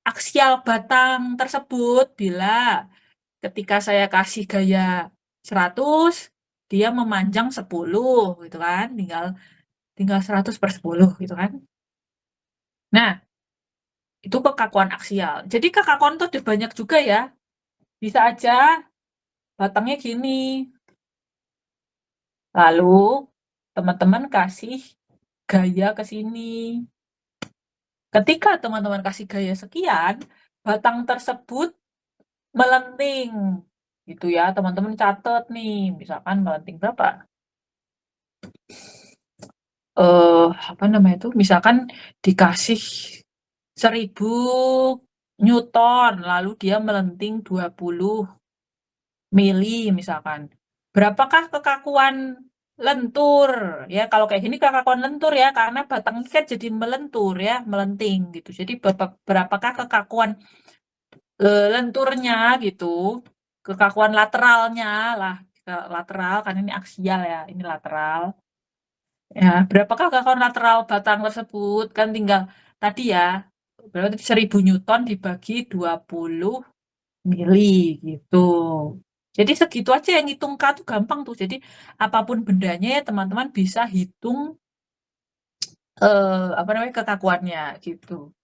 aksial batang tersebut bila ketika saya kasih gaya 100, dia memanjang 10 gitu kan, tinggal 100 per 10 gitu kan. Nah, itu kekakuan aksial. Jadi kekakuan tuh ada banyak juga ya. Bisa aja batangnya gini. Lalu teman-teman kasih gaya ke sini. Ketika teman-teman kasih gaya sekian, batang tersebut melenting. Gitu ya, teman-teman catat nih. Misalkan melenting berapa? Apa namanya itu? Misalkan dikasih 1000 Newton, lalu dia melenting 20 mili misalkan. Berapakah kekakuan lentur? Ya, kalau kayak gini kekakuan lentur ya, karena batang ini kan jadi melentur ya, melenting gitu. Jadi berapakah kekakuan lenturnya gitu? Kekakuan lateralnya lah, lateral kan ini aksial ya, ini lateral. Ya, berapakah kekakuan lateral batang tersebut? Kan tinggal tadi ya, berarti 1000 Newton dibagi 20 mili gitu. Jadi segitu aja yang hitung K tuh gampang tuh. Jadi apapun bendanya ya teman-teman bisa hitung apa namanya kekakuannya gitu.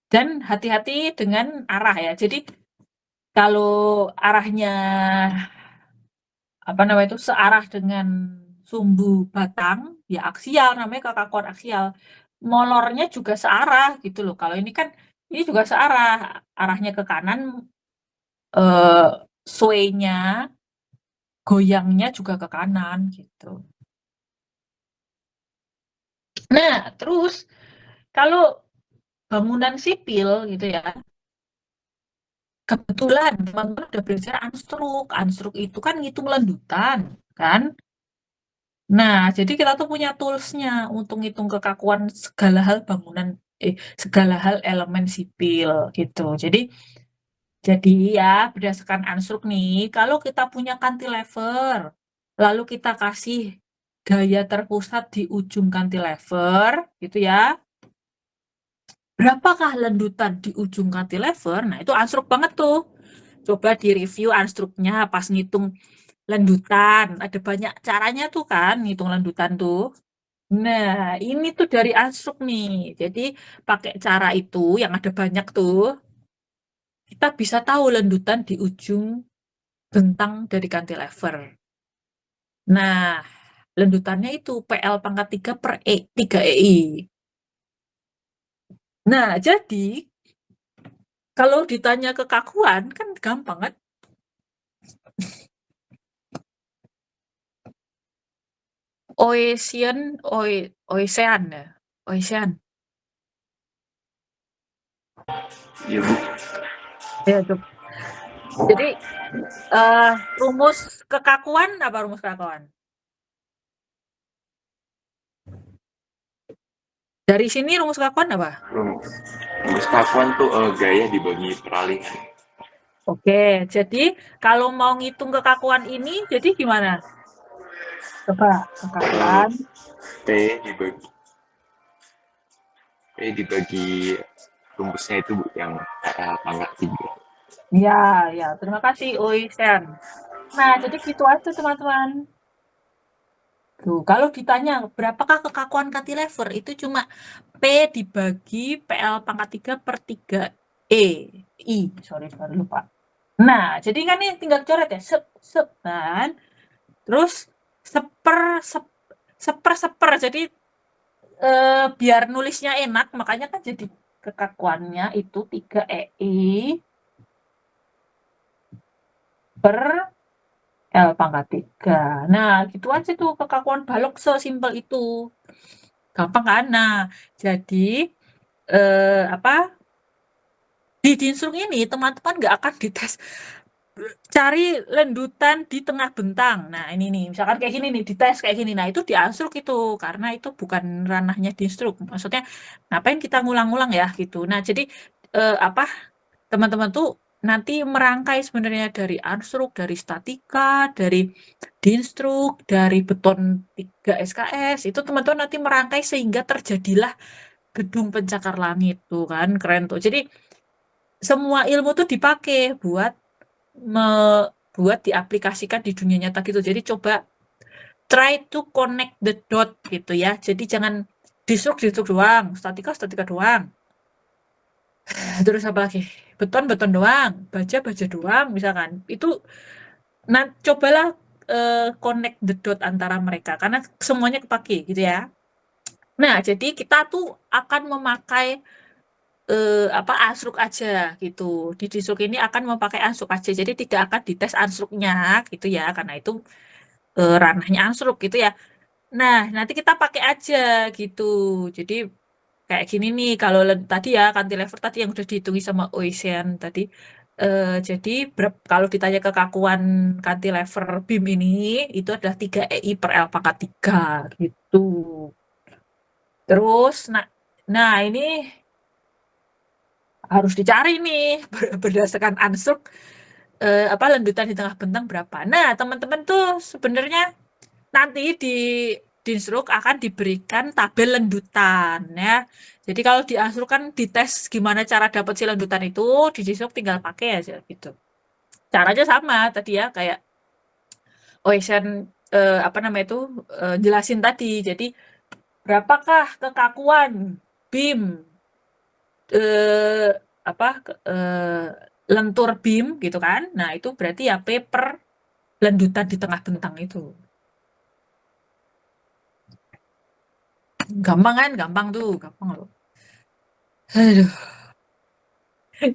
Dan hati-hati dengan arah ya. Jadi kalau arahnya apa namanya itu searah dengan sumbu batang ya aksial, namanya kekakuan aksial. Molornya juga searah gitu loh. Kalau ini kan ini juga searah, arahnya ke kanan sway-nya goyangnya juga ke kanan gitu. Nah, terus kalau bangunan sipil gitu ya, kebetulan teman-teman udah belajar anstruk. Anstruk itu kan ngitung lendutan, kan? Nah, jadi kita tuh punya toolsnya untuk ngitung kekakuan segala hal bangunan, segala hal elemen sipil gitu. Jadi ya berdasarkan anstruk nih, kalau kita punya cantilever, lalu kita kasih gaya terpusat di ujung cantilever, gitu ya. Berapakah lendutan di ujung cantilever? Nah, itu anstruk banget tuh. Coba di-review anstruknya pas ngitung lendutan. Ada banyak caranya tuh kan, ngitung lendutan tuh. Nah, ini tuh dari anstruk nih. Jadi, pakai cara itu yang ada banyak tuh, kita bisa tahu lendutan di ujung bentang dari cantilever. Nah, lendutannya itu PL pangkat 3 per 3 EI. Nah, jadi kalau ditanya kekakuan kan gampang kan? Ocean ya? Ocean. Iya, Bu. Ya, tuh. Jadi rumus kekakuan apa rumus kekakuan? Dari sini rumus kekakuan apa? Rumus kekakuan tuh gaya dibagi peralihan. Oke, jadi kalau mau ngitung kekakuan ini, jadi gimana? Coba kekakuan. P dibagi rumusnya itu Bu, yang pangkat 3. Ya, terima kasih Oisen. Nah, jadi gitu aja teman-teman. Tuh, kalau ditanya berapakah kekakuan cantilever, itu cuma P dibagi PL pangkat 3 per 3 sorry lupa. Nah, jadi kan ini tinggal coret ya, kan. Terus seper. Jadi biar nulisnya enak, makanya kan jadi kekakuannya itu 3 EI per L pangkat 3. Nah, gitu aja tuh kekakuan balok sesimpel itu. Gampang kan? Nah, jadi di Dinsruk ini teman-teman nggak akan dites cari lendutan di tengah bentang. Nah, ini nih, misalkan kayak gini nih, dites kayak gini. Nah, itu diansruk itu, karena itu bukan ranahnya diinstruk. Maksudnya, ngapain kita ngulang-ngulang ya, gitu. Nah, jadi, teman-teman tuh nanti merangkai sebenarnya dari ansruk, dari statika, dari dinstruk, dari beton 3 SKS. Itu teman-teman nanti merangkai sehingga terjadilah gedung pencakar langit. Tuh kan, keren tuh. Jadi, semua ilmu tuh dipakai buat diaplikasikan di dunia nyata gitu. Jadi coba try to connect the dot gitu ya. Jadi jangan disruk doang, statika doang. Terus apa lagi? Beton doang, baja doang misalkan. Itu cobalah connect the dot antara mereka karena semuanya kepake gitu ya. Nah, jadi kita tuh akan memakai ansruk aja gitu. Di disruk ini akan memakai ansruk aja. Jadi tidak akan dites ansruknya gitu ya karena itu ranahnya ansruk gitu ya. Nah, nanti kita pakai aja gitu. Jadi kayak gini nih kalau tadi ya cantilever tadi yang udah dihitungi sama Ocean tadi. Jadi kalau ditanya kekakuan cantilever beam ini itu adalah 3 EI per L pangkat 3 gitu. Terus nah ini harus dicari nih berdasarkan ansruk lendutan di tengah bentang berapa. Nah, teman-teman tuh sebenarnya nanti di Dinstruk akan diberikan tabel lendutan ya. Jadi kalau di Ansruk kan dites gimana cara dapat si lendutan itu, di Dinstruk tinggal pakai aja gitu. Caranya sama tadi ya kayak Ocean jelasin tadi. Jadi berapakah kekakuan beam lentur beam gitu kan. Nah, itu berarti ya P per lendutan di tengah bentang itu. Gampang kan? Gampang tuh, gampang loh. Aduh.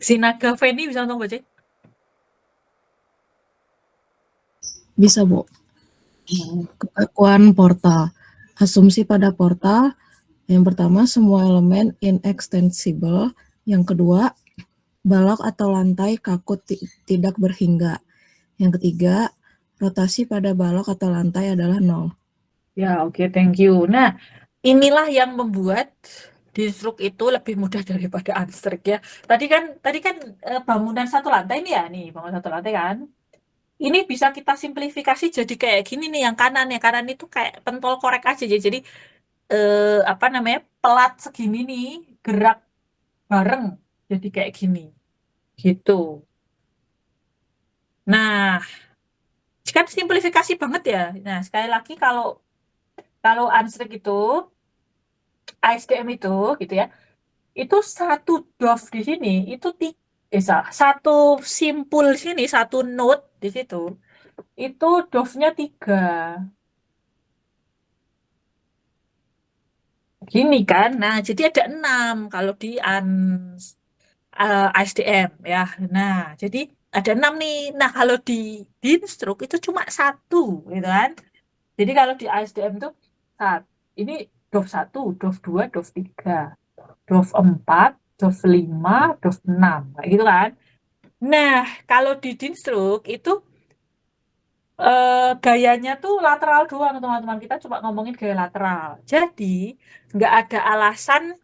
Si Naga Feni bisa nonton baca? Bisa, Bu. Kekakuan portal. Asumsi pada portal, yang pertama semua elemen inextensible, yang kedua balok atau lantai kaku tidak berhingga, yang ketiga rotasi pada balok atau lantai adalah 0. Ya, oke, thank you. Nah, inilah yang membuat Dinstruk itu lebih mudah daripada Unstrik ya. Tadi kan bangunan satu lantai nih ya, nih bangunan satu lantai kan. Ini bisa kita simplifikasi jadi kayak gini nih yang kanan ya. Kanan itu kayak pentol korek aja. Jadi pelat segini nih gerak bareng jadi kayak gini. Gitu. Nah, kan simplifikasi banget ya. Nah, sekali lagi kalau Unstrik itu ASDM itu gitu ya. Itu satu DOF di sini itu satu simpul sini, satu node di situ. Itu DOF-nya 3. Gini kan. Nah, jadi ada 6 kalau di ASDM ya. Nah, jadi ada 6 nih. Nah, kalau di Dinstruk itu cuma 1 gitu kan. Jadi kalau di ASDM itu ini DOF 1, DOF 2, DOF 3, DOF 4, DOF 5, DOF 6 kayak gitu kan. Nah, kalau di Dinstruk itu gayanya tuh lateral doang teman-teman. Kita coba ngomongin gaya lateral. Jadi nggak ada alasan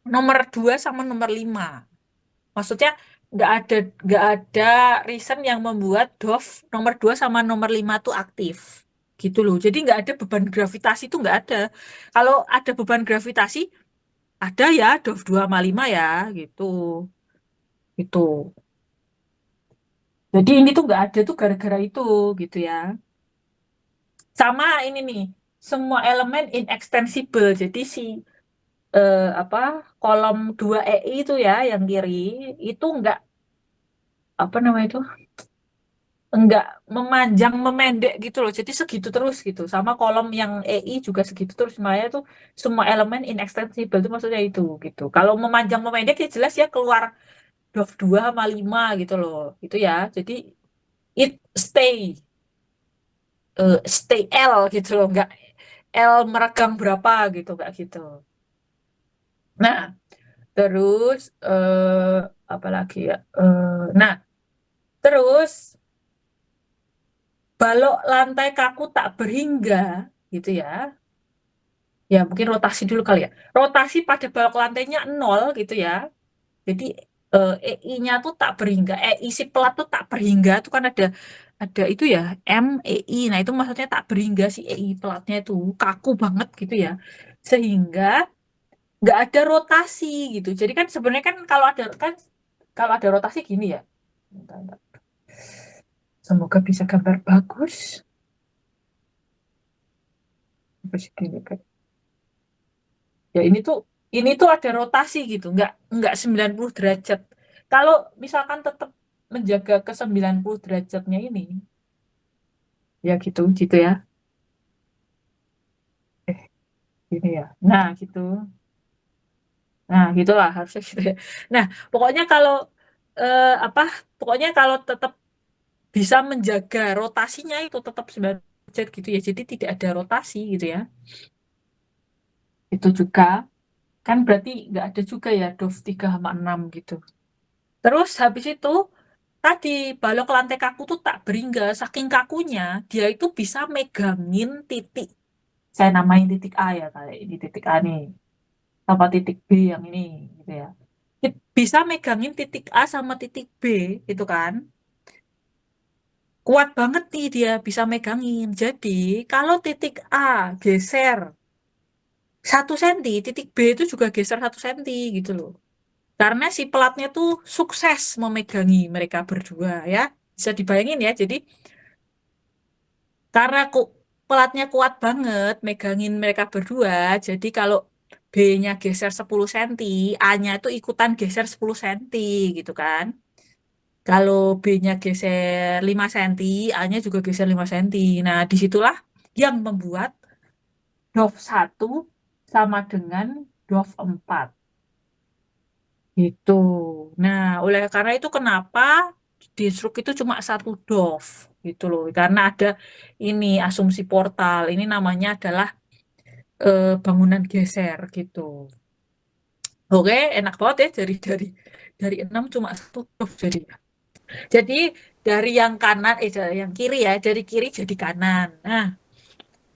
nomor 2 sama nomor 5. Maksudnya nggak ada reason yang membuat DOF nomor 2 sama nomor 5 tuh aktif. Gitu loh. Jadi nggak ada beban gravitasi itu nggak ada. Kalau ada beban gravitasi ada ya DOF 2 sama 5 ya gitu. Gitu. Jadi ini tuh nggak ada tuh gara-gara itu gitu ya. Sama ini nih, semua elemen inextensible. Jadi kolom 2 EI itu ya yang kiri itu nggak enggak memanjang memendek gitu loh. Jadi segitu terus gitu. Sama kolom yang EI juga segitu terus. Makanya tuh semua elemen inextensible itu maksudnya itu gitu. Kalau memanjang memendek ya jelas ya keluar DOF 2 sama 5 gitu loh. Itu ya. Jadi it stay L gitu loh. Enggak L meregang berapa gitu enggak gitu. Nah, terus apa lagi ya? Nah, Terus balok lantai kaku tak berhingga gitu ya. Ya mungkin rotasi dulu kali ya. Rotasi pada balok lantainya 0 gitu ya. Jadi EI-nya tuh tak berhingga. EI si pelat tuh tak berhingga tuh kan ada itu ya MEI. Nah itu maksudnya tak berhingga si EI pelatnya itu kaku banget gitu ya. Sehingga nggak ada rotasi gitu. Jadi kan sebenarnya kan kalau ada rotasi gini ya. Bentar. Semoga bisa gambar bagus. Begini kan. Ya ini tuh ada rotasi gitu, nggak 90 derajat. Kalau misalkan tetap menjaga ke 90 derajatnya ini, ya gitu ya. Gini ya. Nah, gitu. Nah, gitulah harusnya gitu ya. Nah, pokoknya pokoknya kalau tetap bisa menjaga rotasinya itu tetap 90 derajat gitu ya. Jadi tidak ada rotasi gitu ya. Itu juga kan berarti nggak ada juga ya DOF 3/6 gitu. Terus habis itu tadi balok lantai kaku tuh tak beringga, saking kakunya dia itu bisa megangin titik. Saya namain titik A ya kali ini titik A nih, sama titik B yang ini gitu ya. Bisa megangin titik A sama titik B gitu kan. Kuat banget nih dia bisa megangin. Jadi kalau titik A geser 1 senti, titik B itu juga geser 1 senti gitu loh. Karena si pelatnya tuh sukses memegangi mereka berdua ya. Bisa dibayangin ya. Jadi karena pelatnya kuat banget megangin mereka berdua, jadi kalau B-nya geser 10 cm, A-nya itu ikutan geser 10 cm gitu kan. Kalau B-nya geser 5 cm, A-nya juga geser 5 cm. Nah, disitulah yang membuat DOF 1 sama dengan DOF 4. Gitu. Nah, oleh karena itu kenapa di struk itu cuma 1 DOF gitu loh. Karena ada ini asumsi portal. Ini namanya adalah bangunan geser gitu. Oke, enak banget ya dari 6 cuma 1 DOF jadinya. Jadi dari yang kanan dari yang kiri ya, dari kiri jadi kanan. Nah,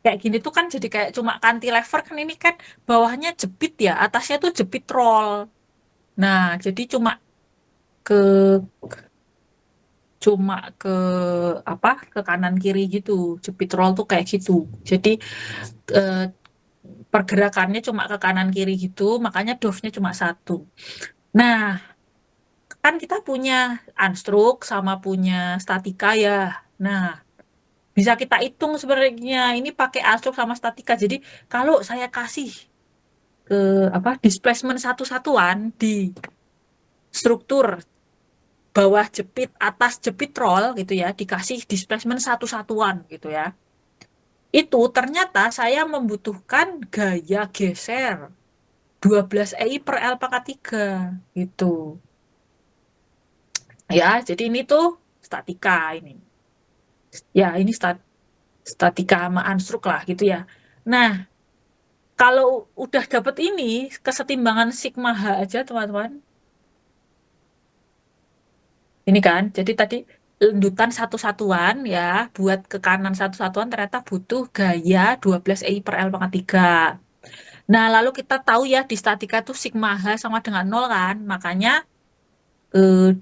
kayak gini tuh kan jadi kayak cuma cantilever kan ini kan bawahnya jepit ya, atasnya tuh jepit roll. Nah, jadi ke ke ke kanan kiri gitu. Jepit roll tuh kayak gitu. Jadi eh, pergerakannya cuma ke kanan kiri gitu, makanya DOF-nya cuma 1. Nah, kan kita punya unstruk sama punya statika ya. Nah, bisa kita hitung sebenarnya ini pakai unstruk sama statika. Jadi kalau saya kasih ke displacement satu-satuan di struktur bawah jepit, atas jepit roll gitu ya, dikasih displacement satu-satuan gitu ya. Itu ternyata saya membutuhkan gaya geser 12 EI per L pangkat 3 gitu. Ya, jadi ini tuh statika ini. Ya, ini statika sama unstruk lah gitu ya. Nah, kalau udah dapet ini kesetimbangan sigma H aja teman-teman. Ini kan, jadi tadi lendutan satu-satuan ya, buat ke kanan satu-satuan ternyata butuh gaya 12 EI per L pangkat 3. Nah, lalu kita tahu ya di statika tuh sigma H sama dengan 0 kan, makanya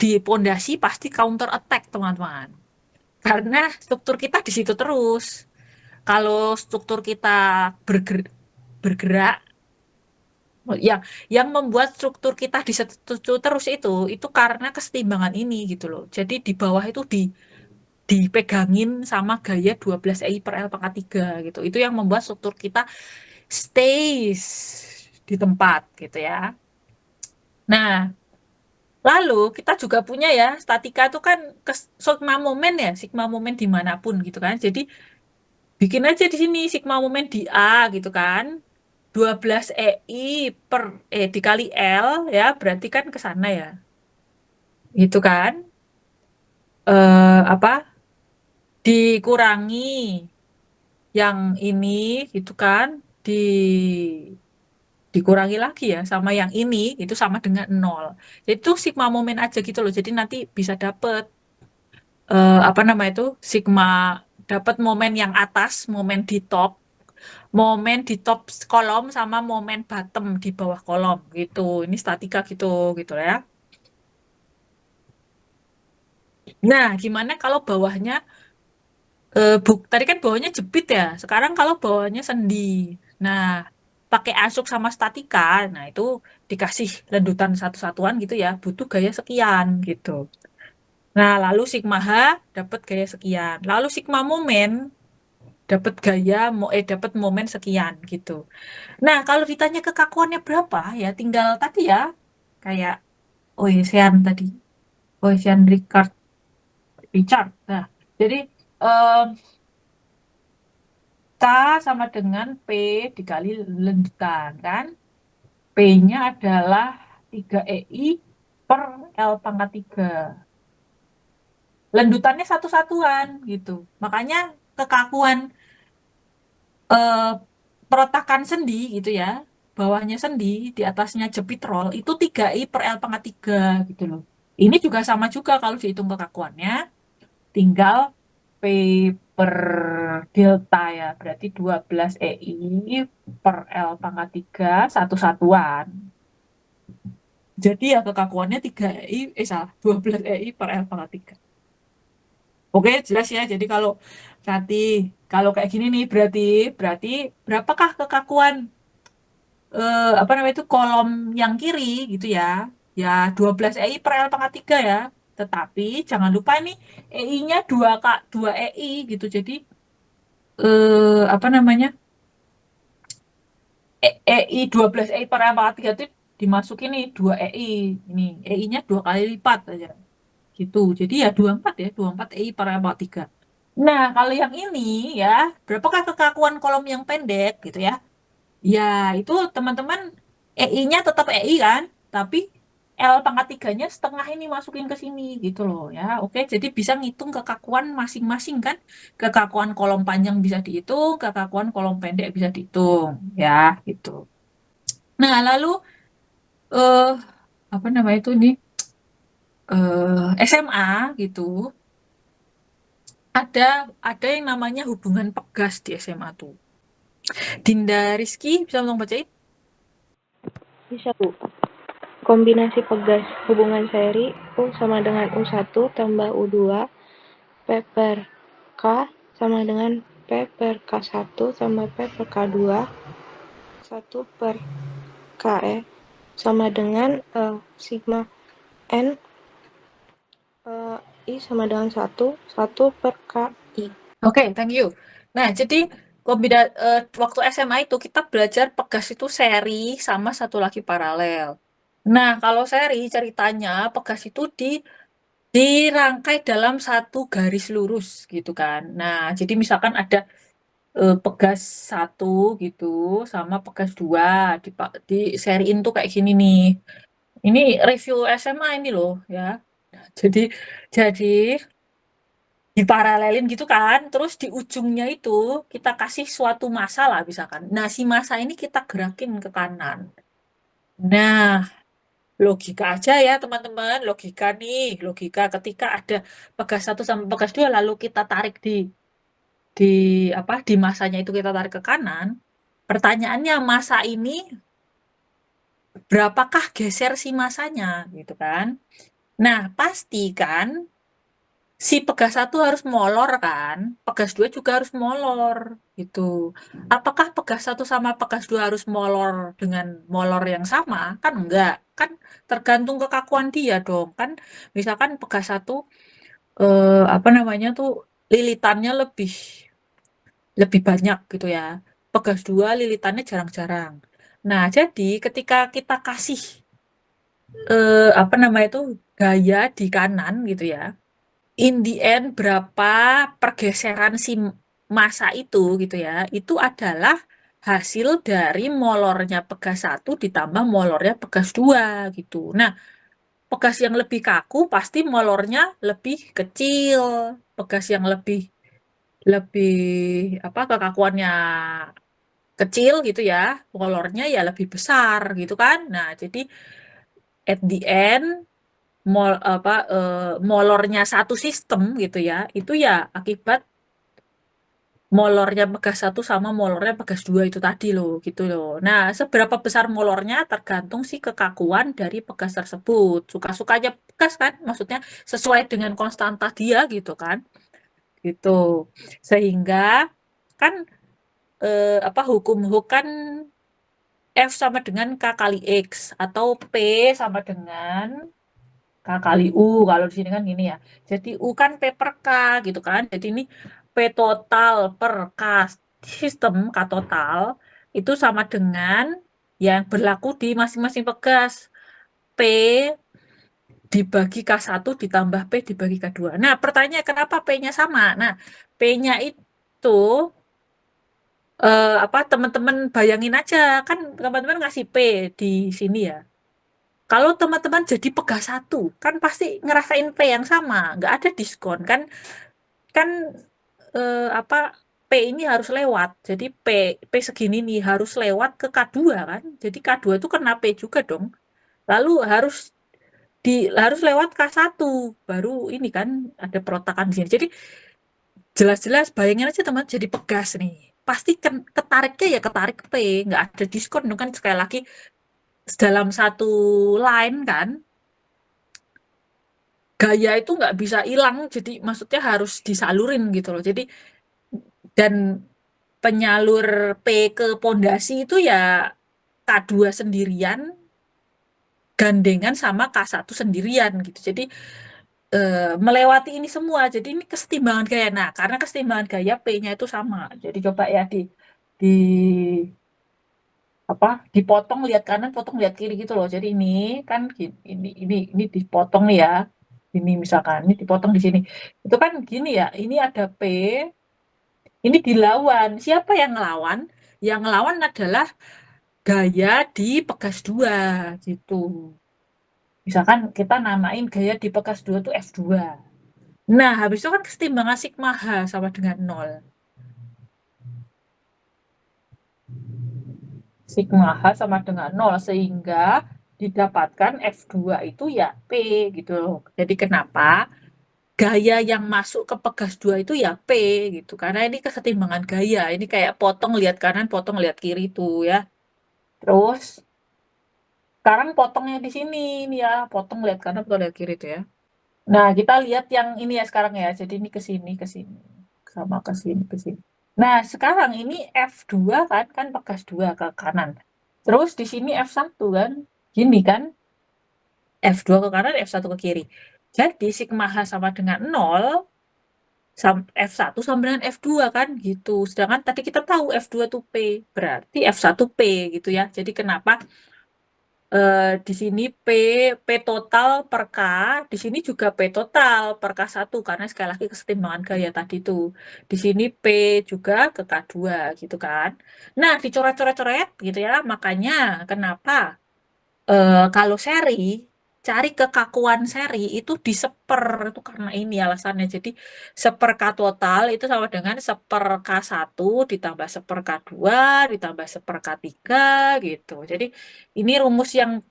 di pondasi pasti counter attack teman-teman. Karena struktur kita di situ terus. Kalau struktur kita bergerak yang membuat struktur kita di situ terus itu karena kesetimbangan ini gitu loh. Jadi di bawah itu dipegangin sama gaya 12 EI per L pangkat 3 gitu. Itu yang membuat struktur kita stays di tempat gitu ya. Nah, lalu kita juga punya ya statika itu kan sigma momen dimanapun gitu kan. Jadi bikin aja di sini sigma momen di A gitu kan. 12 EI per dikali L ya berarti kan ke sana ya. Gitu kan. Dikurangi yang ini gitu kan dikurangi lagi ya sama yang ini itu sama dengan 0. Jadi itu sigma momen aja gitu loh. Jadi nanti bisa dapet apa nama itu, sigma dapat momen yang atas, momen di top kolom sama momen bottom di bawah kolom gitu. Ini statika gitu ya. Nah, gimana kalau bawahnya tadi kan bawahnya jepit ya. Sekarang kalau bawahnya sendi. Nah, pakai asuk sama statika, nah itu dikasih lendutan satu-satuan gitu ya, butuh gaya sekian gitu. Nah, lalu sigma H dapat gaya sekian. Lalu sigma momen dapat momen sekian gitu. Nah, kalau ditanya kekakuannya berapa ya tinggal tadi ya kayak Sean tadi. Sean Richard. Nah, jadi em, K sama dengan P dikali lendutan kan. P-nya adalah 3EI per L pangkat 3. Lendutannya satu-satuan gitu. Makanya kekakuan eh, peretakan sendi gitu ya. Bawahnya sendi, di atasnya jepit roll, itu 3I per L pangkat 3 gitu loh. Ini juga sama juga kalau dihitung kekakuannya. Tinggal P per delta ya. Berarti 12 EI per L pangkat 3 satu-satuan. Jadi ya kekakuannya 12 EI per L pangkat 3. Oke, jelas ya. Jadi kalau kayak gini nih berarti berapakah kekakuan apa namanya itu kolom yang kiri gitu ya. Ya 12 EI per L pangkat 3 ya. Tetapi jangan lupa nih EI-nya 2 EI gitu. Jadi apa namanya? EI 12 EI per L pangkat 3 itu dimasukin nih 2 EI. Ini EI-nya 2 kali lipat aja. Gitu. Jadi ya 24 ya, 24 EI per L pangkat 3. Nah, kalau yang ini ya, berapakah kekakuan kolom yang pendek gitu ya? Ya, itu teman-teman EI-nya tetap EI kan, tapi L pangkat 3-nya setengah ini masukin ke sini gitu loh ya. Oke, jadi bisa ngitung kekakuan masing-masing kan. Kekakuan kolom panjang bisa dihitung, kekakuan kolom pendek bisa dihitung ya, gitu. Nah, lalu eh apa namanya itu nih? SMA gitu. Ada yang namanya hubungan pegas di SMA tuh. Dinda Rizky bisa tolong bacain? Bisa, Bu. Kombinasi pegas hubungan seri U sama dengan U1 tambah U2 P per K sama dengan P per K1 tambah P per K2 1 per KE sama dengan sigma N I sama dengan 1 per KI. Oke, thank you. Nah, jadi waktu SMA itu kita belajar pegas itu seri sama satu lagi paralel. Nah, kalau seri ceritanya pegas itu dirangkai dalam satu garis lurus gitu kan. Nah, jadi misalkan ada pegas 1 gitu sama pegas 2 di seriin tuh kayak gini nih. Ini review SMA ini loh ya. Jadi diparalelin gitu kan, terus di ujungnya itu kita kasih suatu massa lah misalkan. Nah, si massa ini kita gerakin ke kanan. Nah, logika aja ya teman-teman, logika ketika ada pegas 1 sama pegas 2 lalu kita tarik di massanya itu kita tarik ke kanan. Pertanyaannya massa ini berapakah geser si massanya gitu kan? Nah, pastikan si pegas 1 harus molor kan, pegas 2 juga harus molor gitu. Apakah pegas 1 sama pegas 2 harus molor dengan molor yang sama? Kan enggak. Kan tergantung kekakuan dia dong. Kan misalkan pegas 1 apa namanya tuh lilitannya lebih banyak gitu ya. Pegas 2 lilitannya jarang-jarang. Nah, jadi ketika kita kasih apa namanya itu gaya di kanan gitu ya, in the end berapa pergeseran si massa itu gitu ya, itu adalah hasil dari molornya pegas 1 ditambah molornya pegas 2 gitu. Nah, pegas yang lebih kaku pasti molornya lebih kecil. Pegas yang lebih lebih apa kekakuannya kecil gitu ya, molornya ya lebih besar gitu kan. Nah, jadi at the end molornya satu sistem gitu ya, itu ya akibat molornya pegas 1 sama molornya pegas 2 itu tadi loh, gitu loh. Nah, seberapa besar molornya tergantung si kekakuan dari pegas tersebut. Suka-sukanya pegas kan, maksudnya sesuai dengan konstanta dia gitu kan. Gitu. Sehingga kan hukum Hooke kan F sama dengan K kali X atau P sama dengan K kali U. Kalau di sini kan gini ya. Jadi U kan P per K gitu kan. Jadi ini P total per K sistem K total itu sama dengan yang berlaku di masing-masing pegas. P dibagi K1 ditambah P dibagi K2. Nah, pertanyaan kenapa P-nya sama? Nah, P-nya itu teman-teman bayangin aja, kan teman-teman ngasih P di sini ya. Kalau teman-teman jadi pegas 1, kan pasti ngerasain P yang sama, nggak ada diskon kan P ini harus lewat. Jadi P segini nih harus lewat ke K2 kan. Jadi K2 itu kena P juga dong. Lalu harus lewat K1 baru ini kan ada perotakan di sini. Jadi jelas-jelas bayangin aja teman jadi pegas nih. Pasti ketariknya ya ketarik P, nggak ada diskon dong kan sekali lagi dalam satu line kan. Gaya itu nggak bisa hilang, jadi maksudnya harus disalurin gitu loh. Jadi dan penyalur P ke pondasi itu ya K2 sendirian gandengan sama K1 sendirian gitu. Jadi melewati ini semua. Jadi ini kesetimbangan gaya. Nah, karena kesetimbangan gaya P-nya itu sama. Jadi coba ya dipotong lihat kanan, potong lihat kiri gitu loh. Jadi ini kan ini dipotong nih ya. Ini misalkan ini dipotong di sini. Itu kan gini ya. Ini ada P, ini dilawan. Siapa yang ngelawan? Yang ngelawan adalah gaya di pegas 2 gitu. Misalkan kita namain gaya di pegas 2 itu F2. Nah, habis itu kan kesetimbangan sigma H sama dengan 0. Sigma H sama dengan 0, sehingga didapatkan F2 itu ya P gitu loh. Jadi kenapa gaya yang masuk ke pegas 2 itu ya P gitu. Karena ini kesetimbangan gaya. Ini kayak potong lihat kanan, potong lihat kiri tuh ya. Terus sekarang potongnya di sini nih ya. Potong lihat kanan, potong lihat kiri tuh ya. Nah, kita lihat yang ini ya sekarang ya. Jadi ini ke sini, sama ke sini, ke sini. Nah, sekarang ini F2 kan pegas 2 ke kanan. Terus di sini F1 kan, gini kan. F2 ke kanan, F1 ke kiri. Jadi sigma H sama dengan 0, F1 sama dengan F2 kan gitu. Sedangkan tadi kita tahu F2 itu P, berarti F1 P gitu ya. Jadi kenapa di sini P total per K, di sini juga P total per K1 karena sekali lagi kesetimbangan gaya tadi tuh. Di sini P juga ke K2 gitu kan. Nah, dicoret-coret-coret gitu ya. Makanya kenapa kalau seri cari kekakuan seri itu diseper itu karena ini alasannya. Jadi seper K total itu sama dengan seper K1 ditambah seper K2 ditambah seper K3 gitu. Jadi ini rumus yang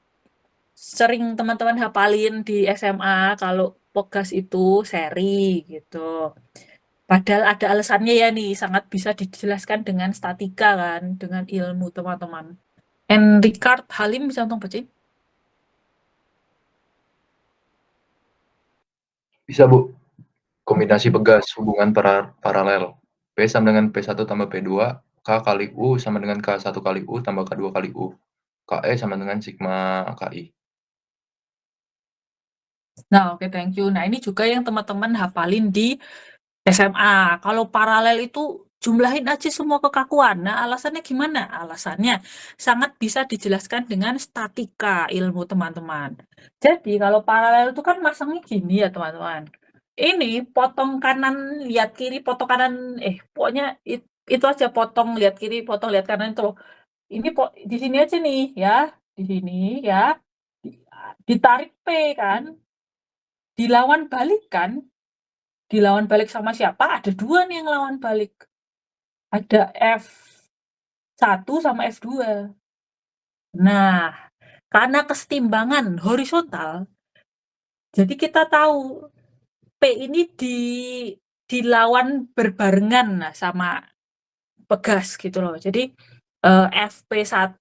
sering teman-teman hafalin di SMA kalau pegas itu seri gitu. Padahal ada alasannya ya nih, sangat bisa dijelaskan dengan statika kan, dengan ilmu teman-teman. And Richard Halim bisa tolong bacain? Bisa, Bu. Kombinasi pegas hubungan paralel. P sama dengan P1 tambah P2, K kali U sama dengan K1 kali U tambah K2 kali U. KE sama dengan sigma KI. Nah, oke, thank you. Nah, ini juga yang teman-teman hafalin di SMA. Kalau paralel itu jumlahin aja semua kekakuan. Nah, alasannya gimana? Alasannya sangat bisa dijelaskan dengan statika ilmu teman-teman. Jadi, kalau paralel itu kan masangnya gini ya, teman-teman. Ini potong kanan, lihat kiri, potong kanan, pokoknya itu aja potong, lihat kiri, potong, lihat kanan itu loh. Ini di sini aja nih ya, di sini ya, ditarik P kan, dilawan balik kan, dilawan balik sama siapa? Ada 2 nih yang lawan balik. Ada F1 sama F2. Nah, karena kesetimbangan horizontal, Jadi kita tahu P ini dilawan berbarengan nah, sama pegas gitu loh. Jadi FP1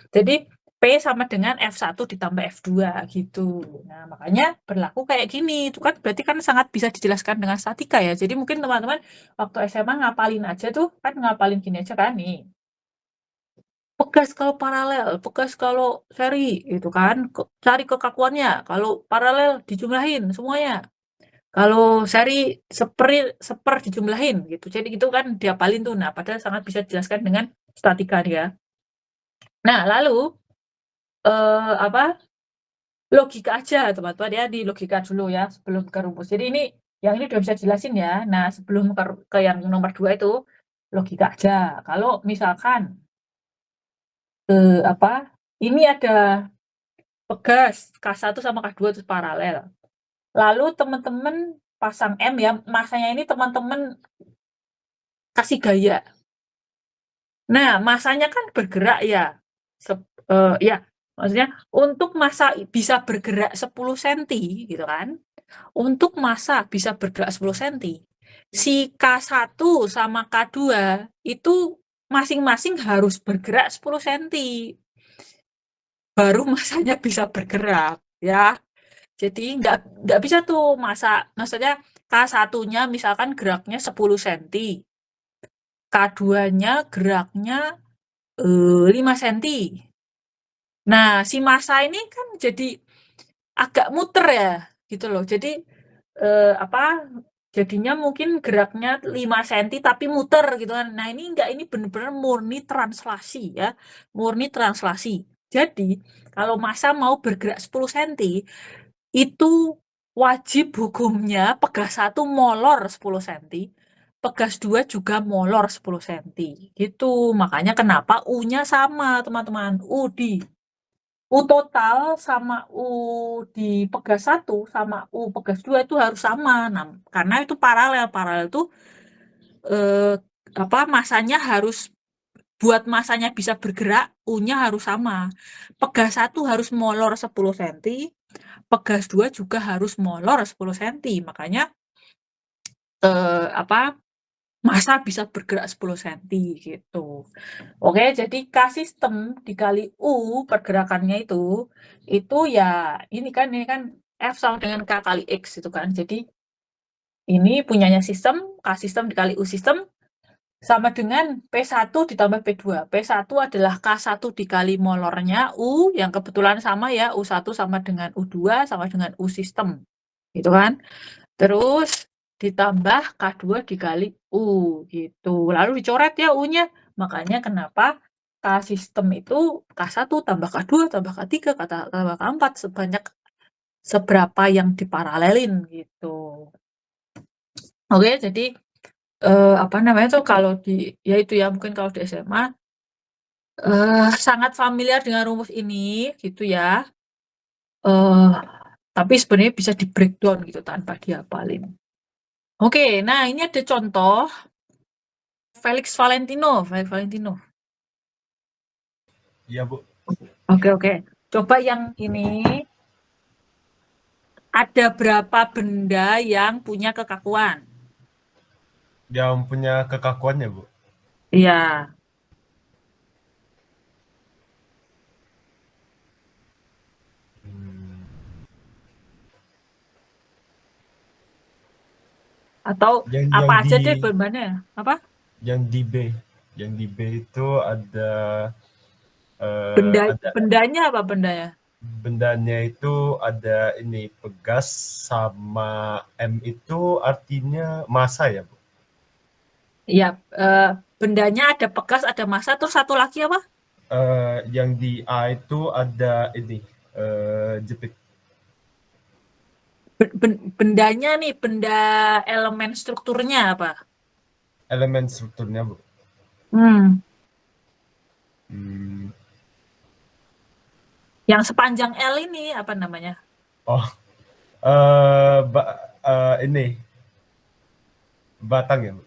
jadi P sama dengan F1 ditambah F2 gitu. Nah, makanya berlaku kayak gini. Itu kan berarti kan sangat bisa dijelaskan dengan statika ya. Jadi mungkin teman-teman waktu SMA ngapalin aja tuh, kan ngapalin gini aja kan nih. Pegas kalau paralel, pegas kalau seri gitu kan. Cari kekakuannya. Kalau paralel dijumlahin semuanya. Kalau seri seper dijumlahin gitu. Jadi itu kan diapalin tuh. Nah, padahal sangat bisa dijelaskan dengan statika dia. Nah, lalu apa? Logika aja teman-teman ya, di logika dulu ya sebelum ke rumus. Jadi ini yang ini udah bisa jelasin ya. Nah, sebelum ke yang nomor 2 itu logika aja. Kalau misalkan apa? Ini ada pegas K1 sama K2 itu paralel. Lalu teman-teman pasang M ya, masanya ini teman-teman kasih gaya. Nah, masanya kan bergerak ya. Ya, maksudnya untuk massa bisa bergerak 10 cm gitu kan. Untuk massa bisa bergerak 10 cm. Si K1 sama K2 itu masing-masing harus bergerak 10 cm. Baru massanya bisa bergerak ya. Jadi nggak bisa tuh maksudnya K1-nya misalkan geraknya 10 cm. K2-nya geraknya 5 cm. Nah, si massa ini kan jadi agak muter ya, gitu loh. Jadi apa? Jadinya mungkin geraknya 5 cm tapi muter gitu kan. Nah, ini enggak, ini benar-benar murni translasi ya. Murni translasi. Jadi, kalau massa mau bergerak 10 cm itu wajib hukumnya pegas 1 molor 10 cm. Pegas 2 juga molor 10 cm. Gitu. Makanya kenapa U-nya sama, teman-teman. U total sama U di pegas 1 sama U pegas 2 itu harus sama. Nah, karena itu paralel. Paralel itu apa masanya harus buat masanya bisa bergerak, U-nya harus sama. Pegas 1 harus molor 10 cm, pegas 2 juga harus molor 10 cm. Makanya apa massa bisa bergerak 10 cm gitu. Oke, jadi K sistem dikali U pergerakannya itu ya ini kan F sama dengan K kali X itu kan. Jadi ini punyanya sistem, K sistem dikali U sistem sama dengan P1 ditambah P2. P1 adalah K1 dikali molornya U yang kebetulan sama ya, U1 sama dengan U2 sama dengan U sistem. Gitu kan. Terus ditambah K2 dikali U gitu. Lalu dicoret ya U-nya. Makanya kenapa K sistem itu K1 tambah K2 tambah K3 tambah K4 sebanyak seberapa yang diparalelin gitu. Oke, jadi apa namanya tuh kalau ya itu ya mungkin kalau di SMA sangat familiar dengan rumus ini gitu ya. Tapi sebenarnya bisa di breakdown gitu tanpa dihafalin. Oke, nah ini ada contoh Felix Valentino. Iya, Bu. Oke. Coba yang ini. Ada berapa benda yang punya kekakuan? Yang punya kekakuannya, Bu. Iya. Atau apa aja deh bebannya? Apa? Yang di B itu ada bendanya apa bendanya? Bendanya itu ada ini pegas sama M itu artinya massa ya, Bu? Iya, bendanya ada pegas, ada massa, terus satu lagi apa? Yang di A itu ada ini jepit. Bendanya nih, benda elemen strukturnya apa? Elemen strukturnya, Bu. Yang sepanjang L ini apa namanya? Oh, ini batang ya, Bu?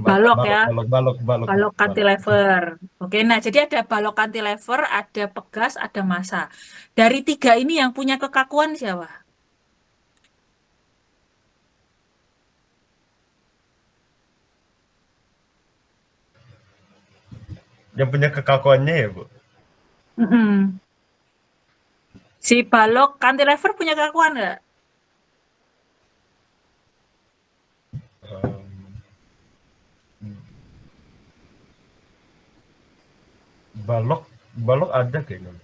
Balok ya. Balok. Balok cantilever. Oke, nah jadi ada balok cantilever, ada pegas, ada massa. Dari 3 ini yang punya kekakuan siapa? Yang punya kekakuannya ya, Bu? Mm-mm. Si balok cantilever punya kekakuan nggak? Balok ada kayaknya.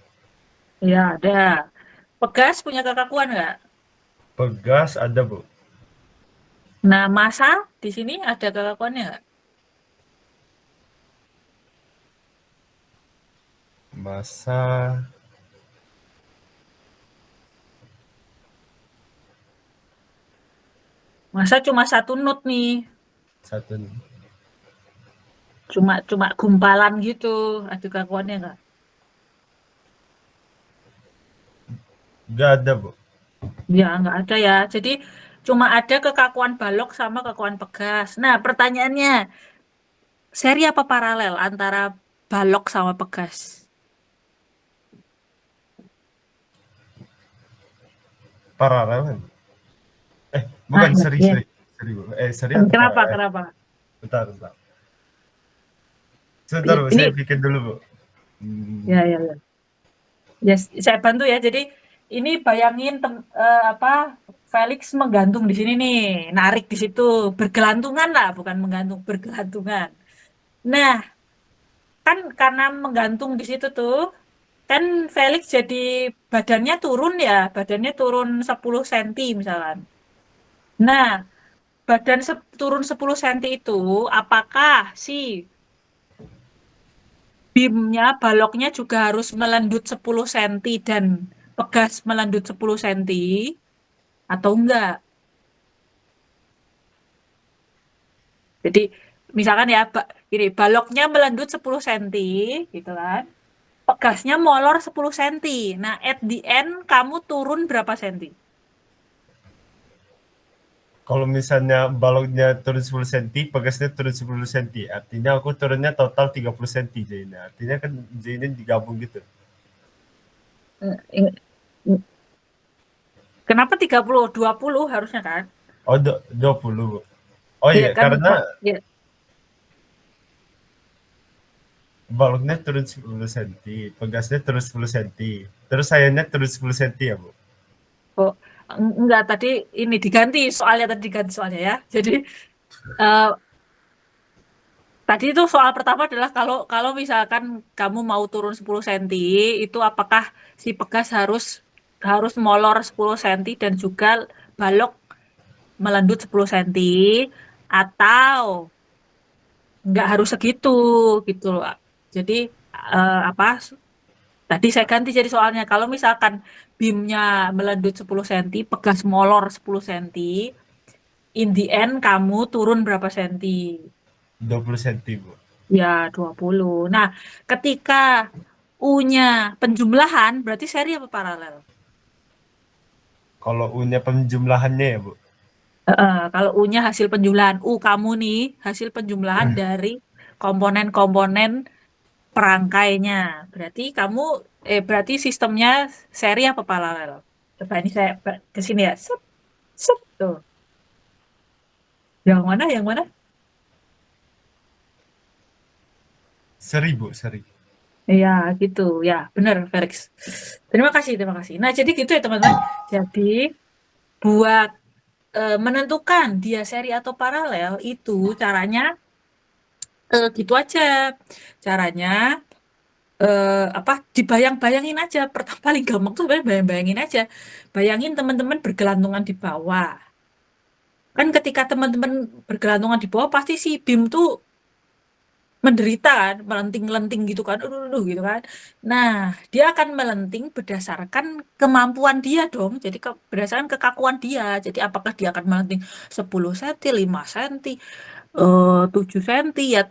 Ya, ada. Pegas punya kekakuan nggak? Pegas ada, Bu. Nah, massa di sini ada kekakuannya nggak? Masa Massa cuma 1 not nih. satu Cuma gumpalan gitu. Ada kekakuannya nggak? nggak ada, Bu. Ya, nggak ada ya. Jadi cuma ada kekakuan balok sama kekakuan pegas. Nah, pertanyaannya, seri apa paralel antara balok sama pegas? Paralel kan? Bukan, Iya. seri, Bu. Seri atau Kenapa? paralel? Kenapa? Bentar. Sebentar, Bu, Ini, saya bikin dulu, Bu. ya. Ya, saya bantu ya. Jadi ini bayangin Felix menggantung di sini nih, narik di situ, bergelantungan lah, bukan menggantung, bergelantungan. Nah, kan karena menggantung di situ tuh, kan Felix jadi badannya turun 10 cm misalkan. Nah, turun 10 cm itu, apakah si baloknya juga harus melendut 10 cm dan pegas melendut 10 cm atau enggak? Jadi misalkan ya, ini baloknya melendut 10 cm gitu kan. Pegasnya molor 10 cm. Nah, at the end kamu turun berapa senti? Kalau misalnya baloknya turun 10 cm, pegasnya turun 10 cm, artinya aku turunnya total 30 cm jadinya. Artinya kan jadinya digabung gitu. Kenapa 30? 20 harusnya kan? Oh, 20, Bu. Oh Iya iya, kan? karena Ya. baloknya turun 10 cm, pegasnya turun 10 cm. Terus sayanya turun 10 cm ya, Bu? Oh, enggak, tadi ini diganti soalnya ya. Jadi tadi itu soal pertama adalah kalau misalkan kamu mau turun 10 cm, itu apakah si pegas harus molor 10 cm dan juga balok melendut 10 cm atau nggak harus segitu gitu loh. Jadi tadi saya ganti jadi soalnya kalau misalkan bimnya melendut 10 cm, pegas molor 10 cm, in the end kamu turun berapa senti? 20 cm, Bu. Ya, 20. Nah, ketika U-nya penjumlahan, berarti seri apa paralel? Kalau U-nya penjumlahannya ya, Bu? Kalau U-nya hasil penjumlahan, U kamu nih hasil penjumlahan dari komponen-komponen perangkainya. Berarti sistemnya seri apa paralel? Coba ini saya ke sini ya. Sup, tuh. Yang mana? Seri, Bu, seri. Iya, gitu. Ya, benar, Felix. Terima kasih. Nah, jadi gitu ya, teman-teman. Jadi, buat menentukan dia seri atau paralel, itu caranya gitu aja. Caranya dibayang-bayangin aja. Paling gampang tuh bayang-bayangin aja. Bayangin teman-teman bergelantungan di bawah. Kan ketika teman-teman bergelantungan di bawah, pasti si BIM tuh menderita kan, melenting-lenting gitu kan, gitu kan. Nah, dia akan melenting berdasarkan kemampuan dia dong. Jadi berdasarkan kekakuan dia. Jadi apakah dia akan melenting 10 cm, 5 cm, 7 cm ya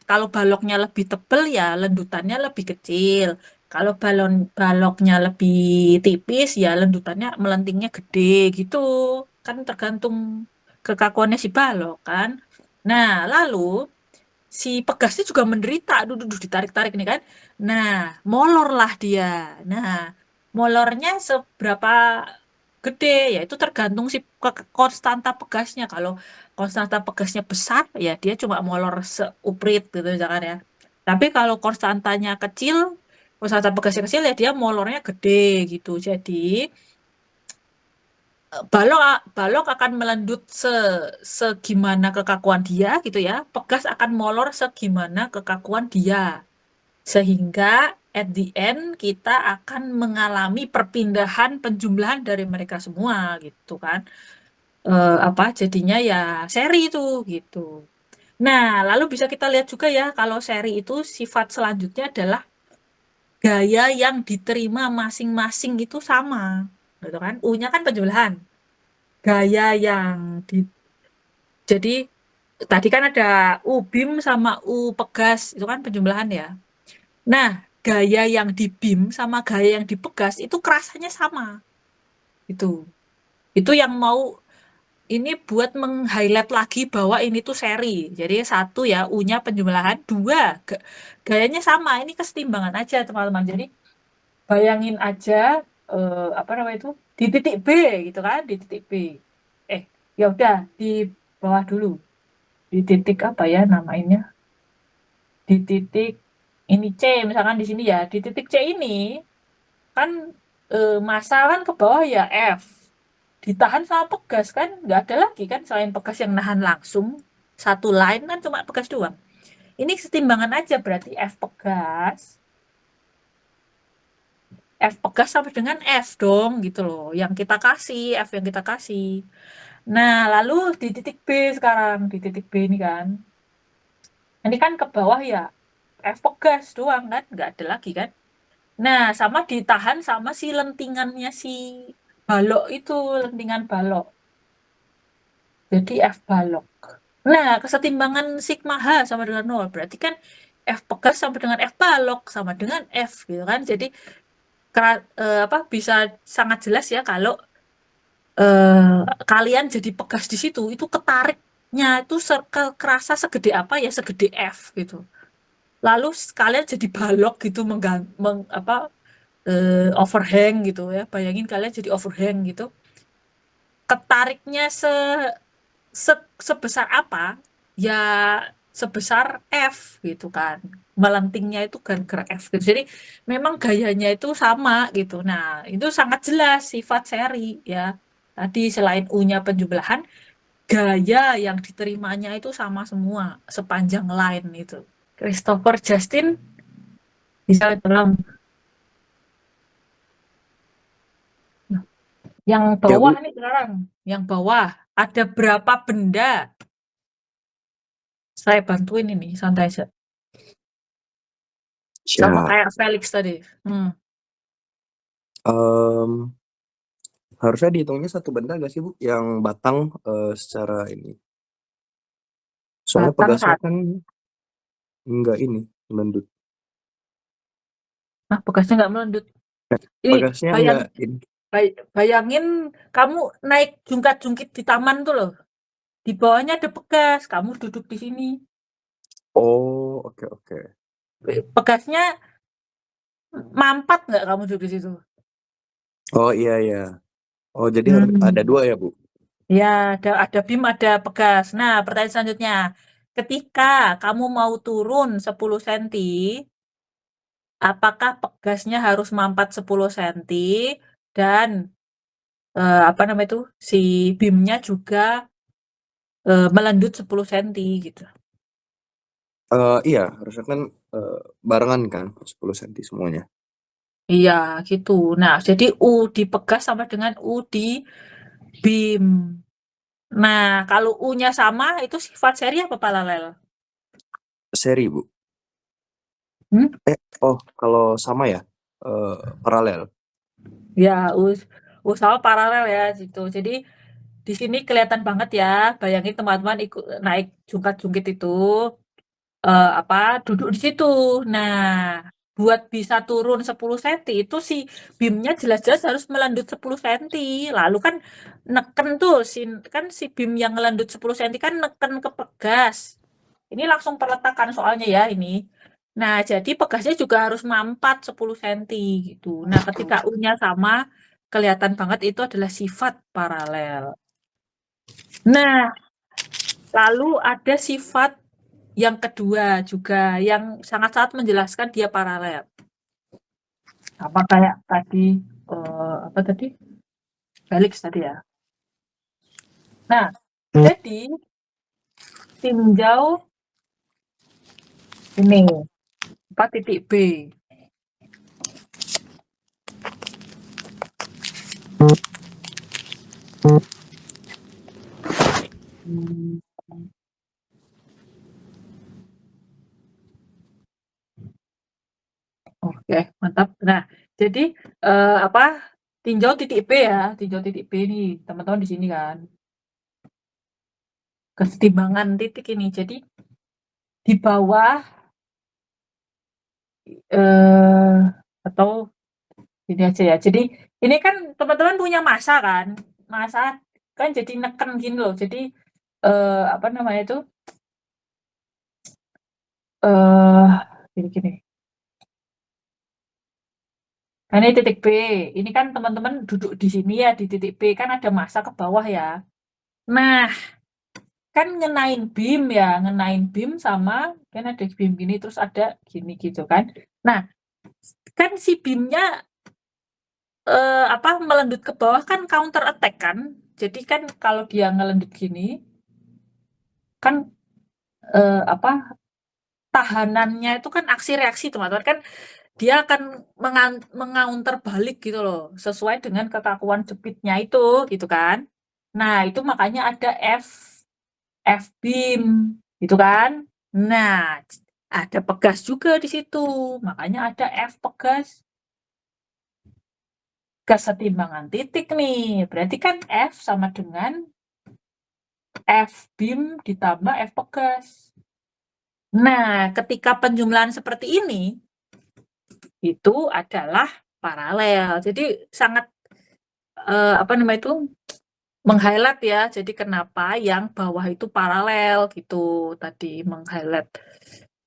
kalau baloknya lebih tebal ya lendutannya lebih kecil. Kalau baloknya lebih tipis ya lendutannya melentingnya gede gitu. Kan tergantung kekakuannya si balok kan. Nah, lalu si pegasnya juga menderita, aduh, ditarik-tarik nih kan. Nah, molorlah dia. Nah, molornya seberapa gede, ya itu tergantung si konstanta pegasnya. Kalau konstanta pegasnya besar, ya dia cuma molor seuprit gitu misalkan ya. Tapi kalau konstantanya kecil, konstanta pegasnya kecil ya dia molornya gede gitu. Jadi balok akan melendut segimana kekakuan dia gitu ya. Pegas akan molor segimana kekakuan dia. Sehingga at the end kita akan mengalami perpindahan penjumlahan dari mereka semua gitu kan. Jadinya ya seri itu gitu. Nah, lalu bisa kita lihat juga ya kalau seri itu sifat selanjutnya adalah gaya yang diterima masing-masing itu sama. Gitu kan. U-nya kan penjumlahan. Gaya yang jadi tadi kan ada U BIM sama U pegas itu kan penjumlahan ya. Nah, gaya yang di BIM sama gaya yang di pegas itu kerasanya sama. Itu yang mau ini buat meng-highlight lagi bahwa ini tuh seri. Jadi satu ya U-nya penjumlahan, dua gayanya sama. Ini kesetimbangan aja teman-teman. Jadi bayangin aja itu di titik B gitu kan, di titik B. Ya udah di bawah dulu. Di titik apa ya namanya? Di titik ini C misalkan di sini ya. Di titik C ini kan massa kan ke bawah ya F. Ditahan sama pegas kan nggak ada lagi kan selain pegas yang nahan langsung satu line kan cuma pegas doang. Ini kesetimbangan aja berarti F pegas sama dengan F dong gitu loh. Yang kita kasih, F yang kita kasih. Nah, lalu di titik B sekarang, di titik B ini kan. Ini kan ke bawah ya F pegas doang kan, nggak ada lagi kan. Nah, sama ditahan sama si lentingannya si balok itu, lentingan balok. Jadi F balok. Nah, kesetimbangan sigma H sama dengan 0. Berarti kan F pegas sama dengan F balok sama dengan F gitu kan. Jadi bisa sangat jelas ya kalau kalian jadi pegas di situ itu ketariknya itu kerasa segede apa ya segede F gitu. Lalu kalian jadi balok gitu overhang gitu ya. Bayangin kalian jadi overhang gitu. Ketariknya sebesar apa? Ya sebesar F gitu kan. Melentingnya itu kan gerak F gitu. Jadi memang gayanya itu sama gitu. Nah, itu sangat jelas sifat seri ya. Tadi selain U-nya penjumlahan, gaya yang diterimanya itu sama semua sepanjang line itu. Christopher Justin bisa tolong. Yang bawah nih sekarang, yang bawah ada berapa benda? Saya bantuin ini, santai aja. Sama Siap. kayak Felix tadi. Harusnya dihitungnya satu benda nggak sih, Bu? Yang batang secara ini. Soalnya Batang pegasnya satu. kan enggak ini, melendut. Nah, pegasnya nggak melendut. Ini Pegasnya enggak ini. bayangin kamu naik jungkat-jungkit di taman tuh loh. Di bawahnya ada pegas, kamu duduk di sini. Oh, oke. Pegasnya mampat nggak kamu duduk di situ? Oh, iya. Oh, jadi harus ada dua ya, Bu? Ya, ada BIM, ada pegas. Nah, pertanyaan selanjutnya. Ketika kamu mau turun 10 cm, apakah pegasnya harus mampat 10 cm dan si BIM-nya juga melendut 10 cm gitu. Iya, harusnya kan barengan kan 10 cm semuanya. Iya, gitu. Nah, jadi U di pegas sama dengan U di BIM. Nah, kalau U-nya sama, itu sifat seri apa paralel? Seri, Bu. Kalau sama ya, paralel. Ya, U sama paralel ya, gitu. Jadi, di sini kelihatan banget ya, bayangin teman-teman ikut naik jungkat-jungkit itu, duduk di situ. Nah, buat bisa turun 10 senti itu si BIM-nya jelas-jelas harus melandut 10 senti. Lalu kan neken tuh si BIM yang ngelandut 10 senti kan neken ke pegas. Ini langsung peletakan soalnya ya ini. Nah, jadi pegasnya juga harus mampat 10 senti gitu. Nah, ketika U-nya sama, kelihatan banget itu adalah sifat paralel. Nah, lalu ada sifat yang kedua juga yang sangat-sangat menjelaskan dia paralel. Apa kayak tadi apa tadi? Helix tadi ya. Nah, jadi tinjau ini 4 titik B. Oke, mantap. Nah, jadi apa? Tinjau titik B ya, tinjau titik B nih, teman-teman di sini kan. Kesetimbangan titik ini. Jadi di bawah atau ini aja ya. Jadi ini kan teman-teman punya masa kan? Masa kan jadi neken gini loh. Jadi apa namanya itu? Gini-gini. Nah, ini titik B. Ini kan teman-teman duduk di sini ya, di titik B kan ada masa ke bawah ya. Nah, kan ngenain BIM sama kan ada BIM gini terus ada gini gitu kan. Nah, kan si BIM-nya apa melendut ke bawah kan counter attack kan. Jadi kan kalau dia ngelendut gini kan apa tahanannya itu kan aksi reaksi teman-teman kan dia akan mengaunter balik gitu loh sesuai dengan kekakuan jepitnya itu gitu kan. Nah, itu makanya ada F BIM gitu kan. Nah, ada pegas juga di situ. Makanya ada F pegas. Kesetimbangan titik nih. Berarti kan F sama dengan F BIM ditambah F pegas. Nah, ketika penjumlahan seperti ini, itu adalah paralel. Jadi sangat apa namanya itu meng-highlight ya. Jadi kenapa yang bawah itu paralel gitu tadi meng-highlight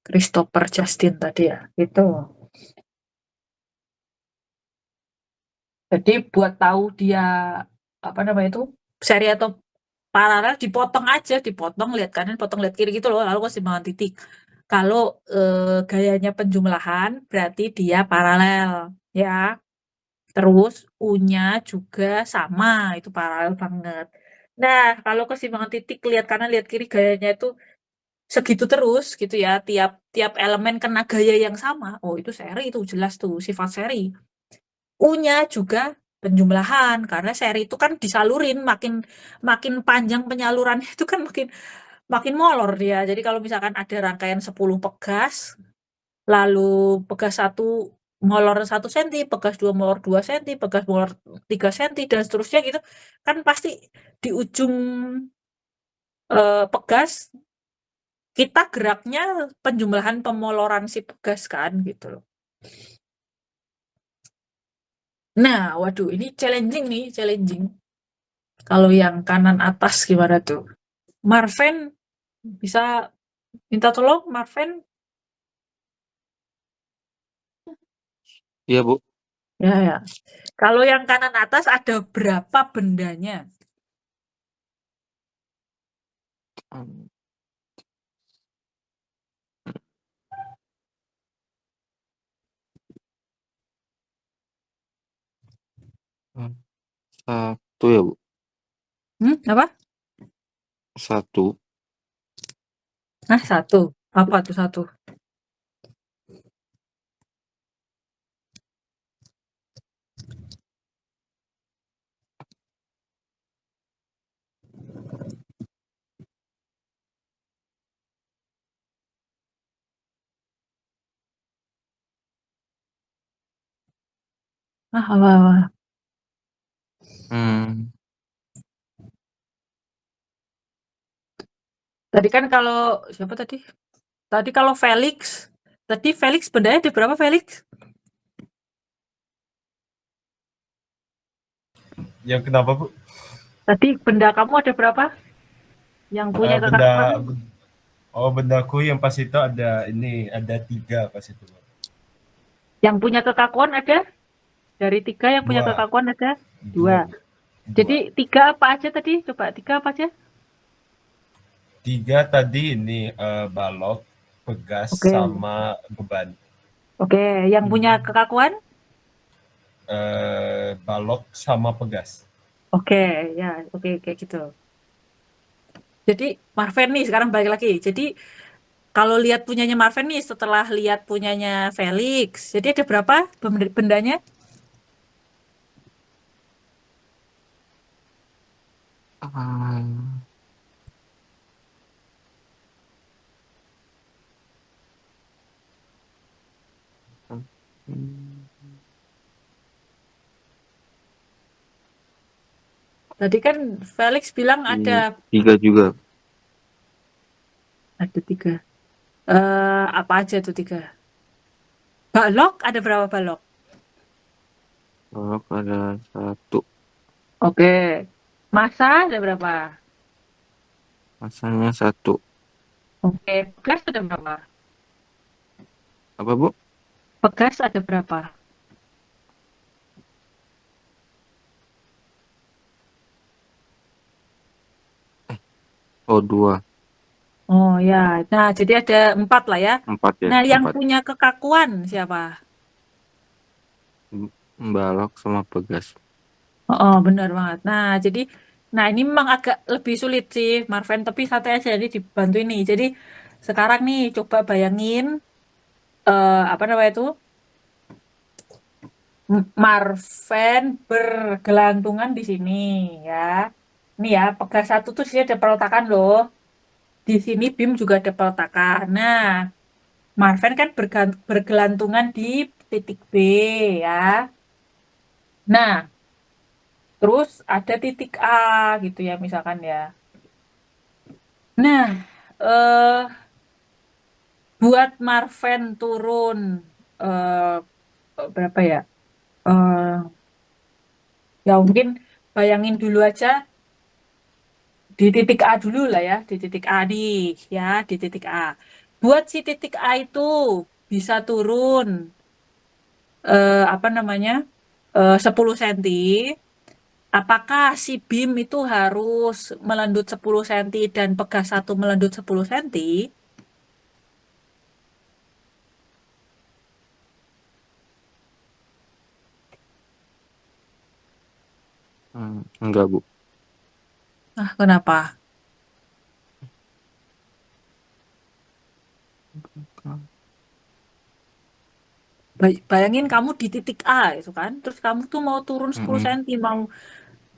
Christopher Justin tadi ya. Itu. Jadi buat tahu dia apa namanya itu seri atau paralel dipotong aja, dipotong lihat kanan, potong lihat kiri gitu loh, lalu keseimbangan titik. Kalau gayanya penjumlahan berarti dia paralel ya. Terus U-nya juga sama, itu paralel banget. Nah, kalau keseimbangan titik lihat kanan, lihat kiri gayanya itu segitu terus gitu ya, tiap elemen kena gaya yang sama. Oh, itu seri itu jelas tuh sifat seri. U-nya juga penjumlahan karena seri itu kan disalurin makin panjang penyalurannya itu kan makin molor dia. Jadi kalau misalkan ada rangkaian 10 pegas, lalu pegas 1 molor 1 cm, pegas 2 molor 2 cm, pegas molor 3 cm dan seterusnya gitu. Kan pasti di ujung pegas kita geraknya penjumlahan pemoloran si pegas kan gitu loh. Nah, waduh ini challenging nih, challenging. Kalau yang kanan atas gimana tuh? Marven bisa minta tolong, Marven? Iya, Bu. Ya, ya. Kalau yang kanan atas ada berapa bendanya? Satu ya, Bu. Apa? 1. Nah, 1. Apa tuh 1? Apa? Tadi kan kalau siapa tadi? Tadi kalau Felix Tadi Felix bendanya ada berapa, Felix? Yang kenapa, Bu? Tadi benda kamu ada berapa? Yang punya kekakuan? Bendaku yang pas itu ada 3 pas itu. Yang punya kekakuan ada? Dari 3 yang punya 2. kekakuan ada? 2. 2. Jadi 3 apa aja tadi? Coba 3 apa aja? 3 tadi balok, pegas, Oke. sama beban. Oke, yang punya kekakuan? Balok sama pegas. Oke, ya, oke kayak gitu. Jadi Marven nih sekarang balik lagi. Jadi kalau lihat punyanya Marven nih setelah lihat punyanya Felix, jadi ada berapa bendanya? Tadi kan Felix bilang ada 3 juga. Ada 3. Apa aja tuh 3? Balok ada berapa balok? Balok ada 1. Oke. Massa ada berapa? Masanya 1. Oke. Pegas ada berapa? Apa, Bu? Pegas ada berapa? Oh, 2. Oh ya. Nah, jadi ada 4 lah ya. 4 ya. Nah, yang 4. punya kekakuan siapa? Balok sama pegas. Oh, benar banget. Nah, ini memang agak lebih sulit sih, Marven, tapi santai aja, jadi dibantu ini. Jadi, sekarang nih, coba bayangin, apa namanya itu, Marven bergelantungan di sini, ya. Ini ya, pegas 1 tuh sini ada peletakan loh. Di sini BIM juga ada peletakan. Nah, Marven kan bergelantungan di titik B, ya. Nah, terus ada titik A gitu ya misalkan ya. Nah, buat Marven turun berapa ya? Ya mungkin bayangin dulu aja di titik A dulu lah ya, di titik A nih ya, di titik A. Buat si titik A itu bisa turun apa namanya? 10 cm. Apakah si BIM itu harus melendut 10 cm dan pegas 1 melendut 10 cm? Enggak, Bu. Nah, kenapa? Bayangin kamu di titik A itu kan, terus kamu tuh mau turun 10 cm,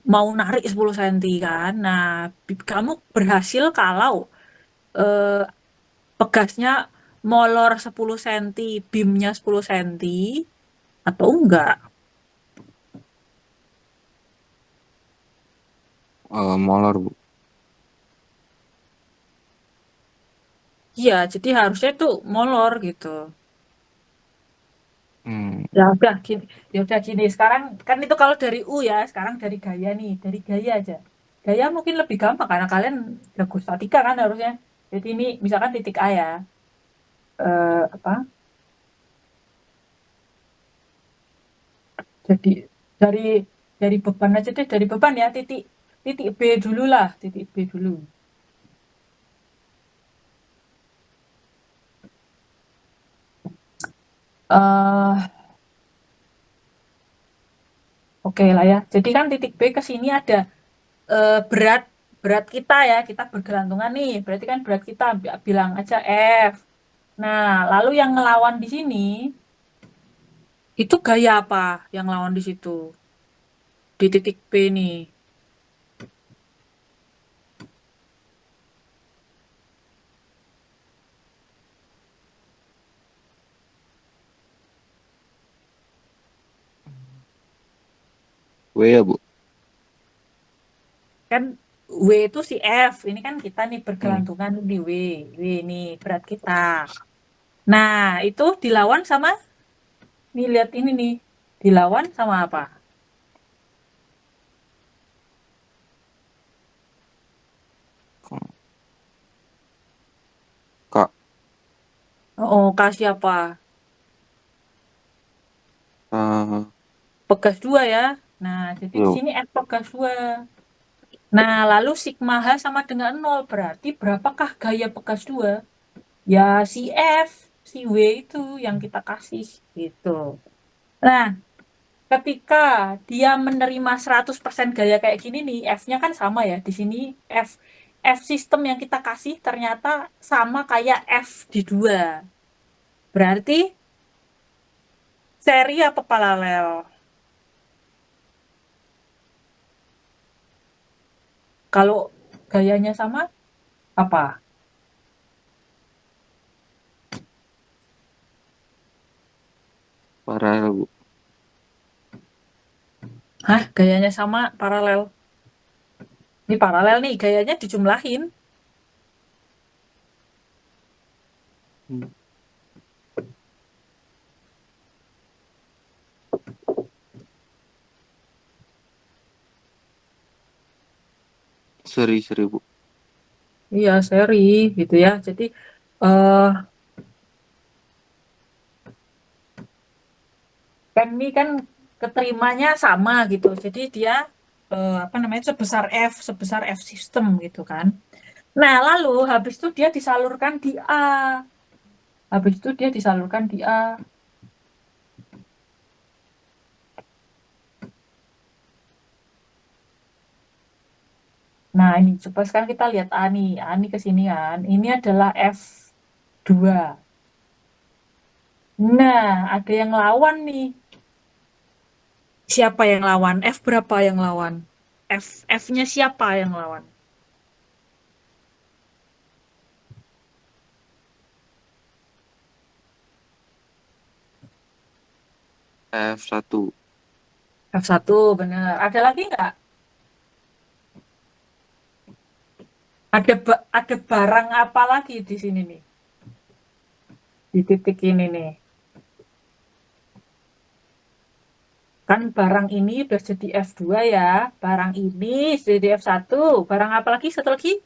mau narik 10 cm kan. Nah, kamu berhasil kalau pegasnya molor 10 cm, BIM-nya 10 cm atau enggak? Molor, Bu. Iya, jadi harusnya itu molor gitu. Ya udah gini. Sekarang kan itu kalau dari U ya, sekarang dari gaya nih, dari gaya aja. Gaya mungkin lebih gampang karena kalian jago statika kan harusnya. Jadi ini misalkan titik A ya. Apa? Jadi dari beban aja deh, dari beban ya, titik B dulu lah, titik B dulu. Oke lah ya. Jadi kan titik B ke sini ada berat kita ya, kita bergelantungan nih. Berarti kan berat kita bilang aja F. Nah, lalu yang ngelawan di sini itu gaya apa yang ngelawan di situ? Di titik B nih. W ya, Bu? Kan W itu si F. Ini kan kita nih bergelantungan di W. W nih berat kita. Nah, itu dilawan sama, nih lihat ini nih, dilawan sama apa? Kak. Oh, K siapa? Pegas 2 ya. Nah, jadi di Yuk. sini F pegas 2. Nah, lalu sigma H sama dengan 0. Berarti berapakah gaya pegas 2? Ya, si F, si W itu yang kita kasih. Gitu. Nah, ketika dia menerima 100% gaya kayak gini nih, F-nya kan sama ya. Di sini F sistem yang kita kasih ternyata sama kayak F di 2. Berarti seri apa paralel? Kalau gayanya sama, apa? Paralel, Bu. Hah, gayanya sama, paralel. Ini paralel nih, gayanya dijumlahin. Seri, Bu. Iya, seri gitu ya. Jadi kan ini kan keterimanya sama gitu. Jadi dia apa namanya sebesar F sistem gitu kan. Nah, lalu habis itu dia disalurkan di A. Habis itu dia disalurkan di A. Nah, ini coba sekarang kita lihat A nih. A nih ke sini kan. Ini adalah F2. Nah, ada yang lawan nih. Siapa yang lawan? F berapa yang lawan? F-nya siapa yang lawan? F1. F1, bener. Ada lagi nggak? Ada barang apa lagi di sini nih? Di titik ini nih. Kan barang ini udah jadi F2 ya. Barang ini jadi F1. Barang apa lagi? Satu lagi?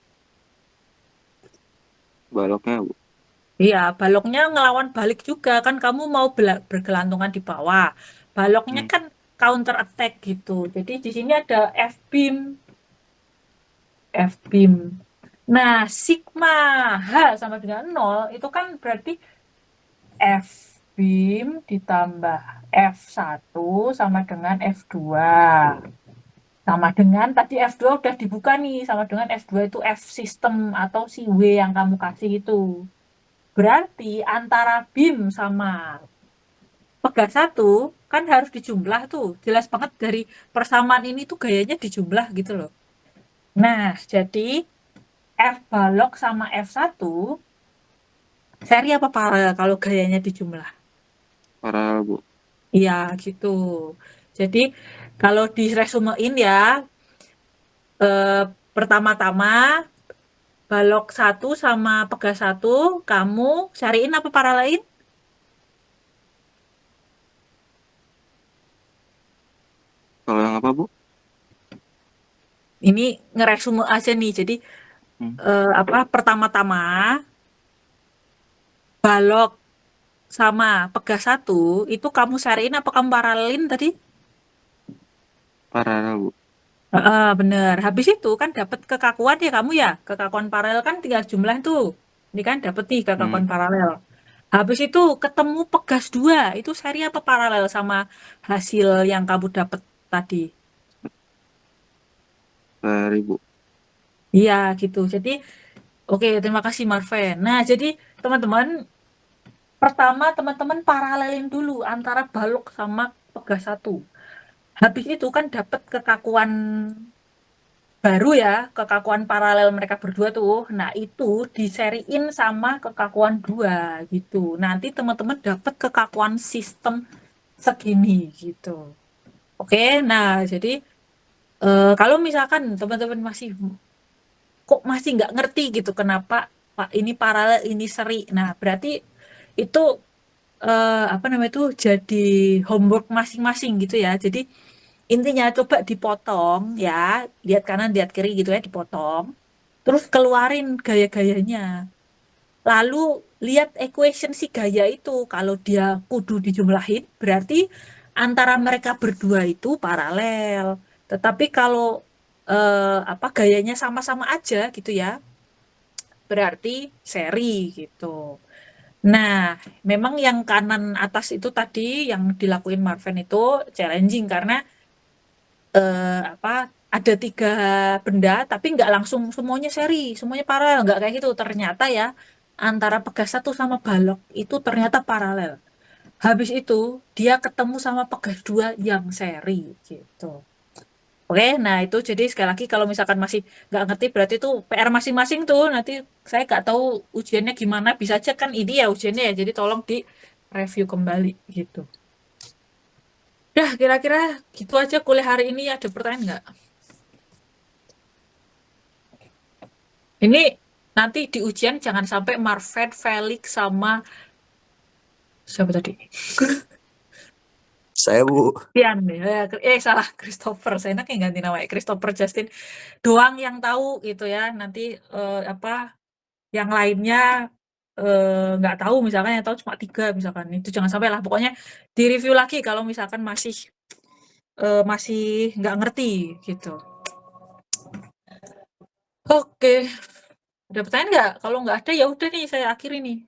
Baloknya, Bu. Iya, baloknya ngelawan balik juga. Kan kamu mau bergelantungan di bawah. Baloknya kan counter attack gitu. Jadi di sini ada F-beam. F-beam. Nah, sigma H sama dengan 0 itu kan berarti F-beam ditambah F1 sama dengan F2. Sama dengan tadi F2 udah dibuka nih, sama dengan F2 itu F system atau si W yang kamu kasih itu. Berarti antara beam sama pegas 1 kan harus dijumlah tuh. Jelas banget dari persamaan ini tuh gayanya dijumlah gitu loh. Nah, jadi F balok sama F1 seri apa paralel kalau gayanya dijumlah? Paralel, Bu. Iya, gitu. Jadi kalau diresumein ya, pertama-tama balok 1 sama pegas 1 kamu cariin apa paralelin? Kalau yang apa, Bu? Ini ngeresume aja nih. Jadi apa pertama-tama balok sama pegas 1 itu kamu cariin apa kamu paralelin tadi? Paralel, Bu. Bener. Habis itu kan dapat kekakuan ya kamu ya. Kekakuan paralel kan tinggal jumlah tuh. Ini kan dapat nih kekakuan paralel. Habis itu ketemu pegas 2. Itu seri apa paralel sama hasil yang kamu dapat tadi? Seri, Bu. Iya gitu. Jadi oke, terima kasih Marven. Nah, jadi teman-teman pertama teman-teman paralelin dulu antara balok sama pegas 1. Habis itu kan dapat kekakuan baru ya, kekakuan paralel mereka berdua tuh. Nah, itu diseriin sama kekakuan 2 gitu. Nanti teman-teman dapat kekakuan sistem segini gitu. Oke, nah jadi kalau misalkan teman-teman kok masih nggak ngerti gitu kenapa Pak ini paralel ini seri. Nah, berarti itu apa namanya itu jadi homework masing-masing gitu ya. Jadi intinya coba dipotong ya, lihat kanan, lihat kiri gitu ya, dipotong. Terus keluarin gaya-gayanya. Lalu lihat equation si gaya itu. Kalau dia kudu dijumlahin, berarti antara mereka berdua itu paralel. Tetapi kalau apa gayanya sama-sama aja gitu ya, berarti seri gitu. Nah, memang yang kanan atas itu tadi yang dilakuin Marvin itu challenging karena apa ada 3 benda tapi nggak langsung semuanya seri, semuanya paralel, nggak kayak gitu. Ternyata ya antara Pegas 1 sama Balok itu ternyata paralel. Habis itu dia ketemu sama Pegas 2 yang seri gitu. Oke, nah itu jadi sekali lagi kalau misalkan masih nggak ngerti berarti itu PR masing-masing tuh. Nanti saya nggak tahu ujiannya gimana, bisa aja kan ini ya ujiannya ya. Jadi tolong di review kembali gitu. Udah kira-kira gitu aja kuliah hari ini. Ada pertanyaan nggak? Ini nanti di ujian jangan sampai Marvet, Felix sama siapa tadi? Saya, Bu. Pian ya. Salah Christopher. Saya enaknya ganti namanya Christopher Justin doang yang tahu gitu ya. Nanti apa yang lainnya nggak tahu misalkan yang tahu cuma 3 misalkan. Itu jangan sampai lah. Pokoknya di review lagi kalau misalkan masih nggak ngerti gitu. Oke. Ada pertanyaan nggak? Kalau nggak ada ya udah nih saya akhiri nih.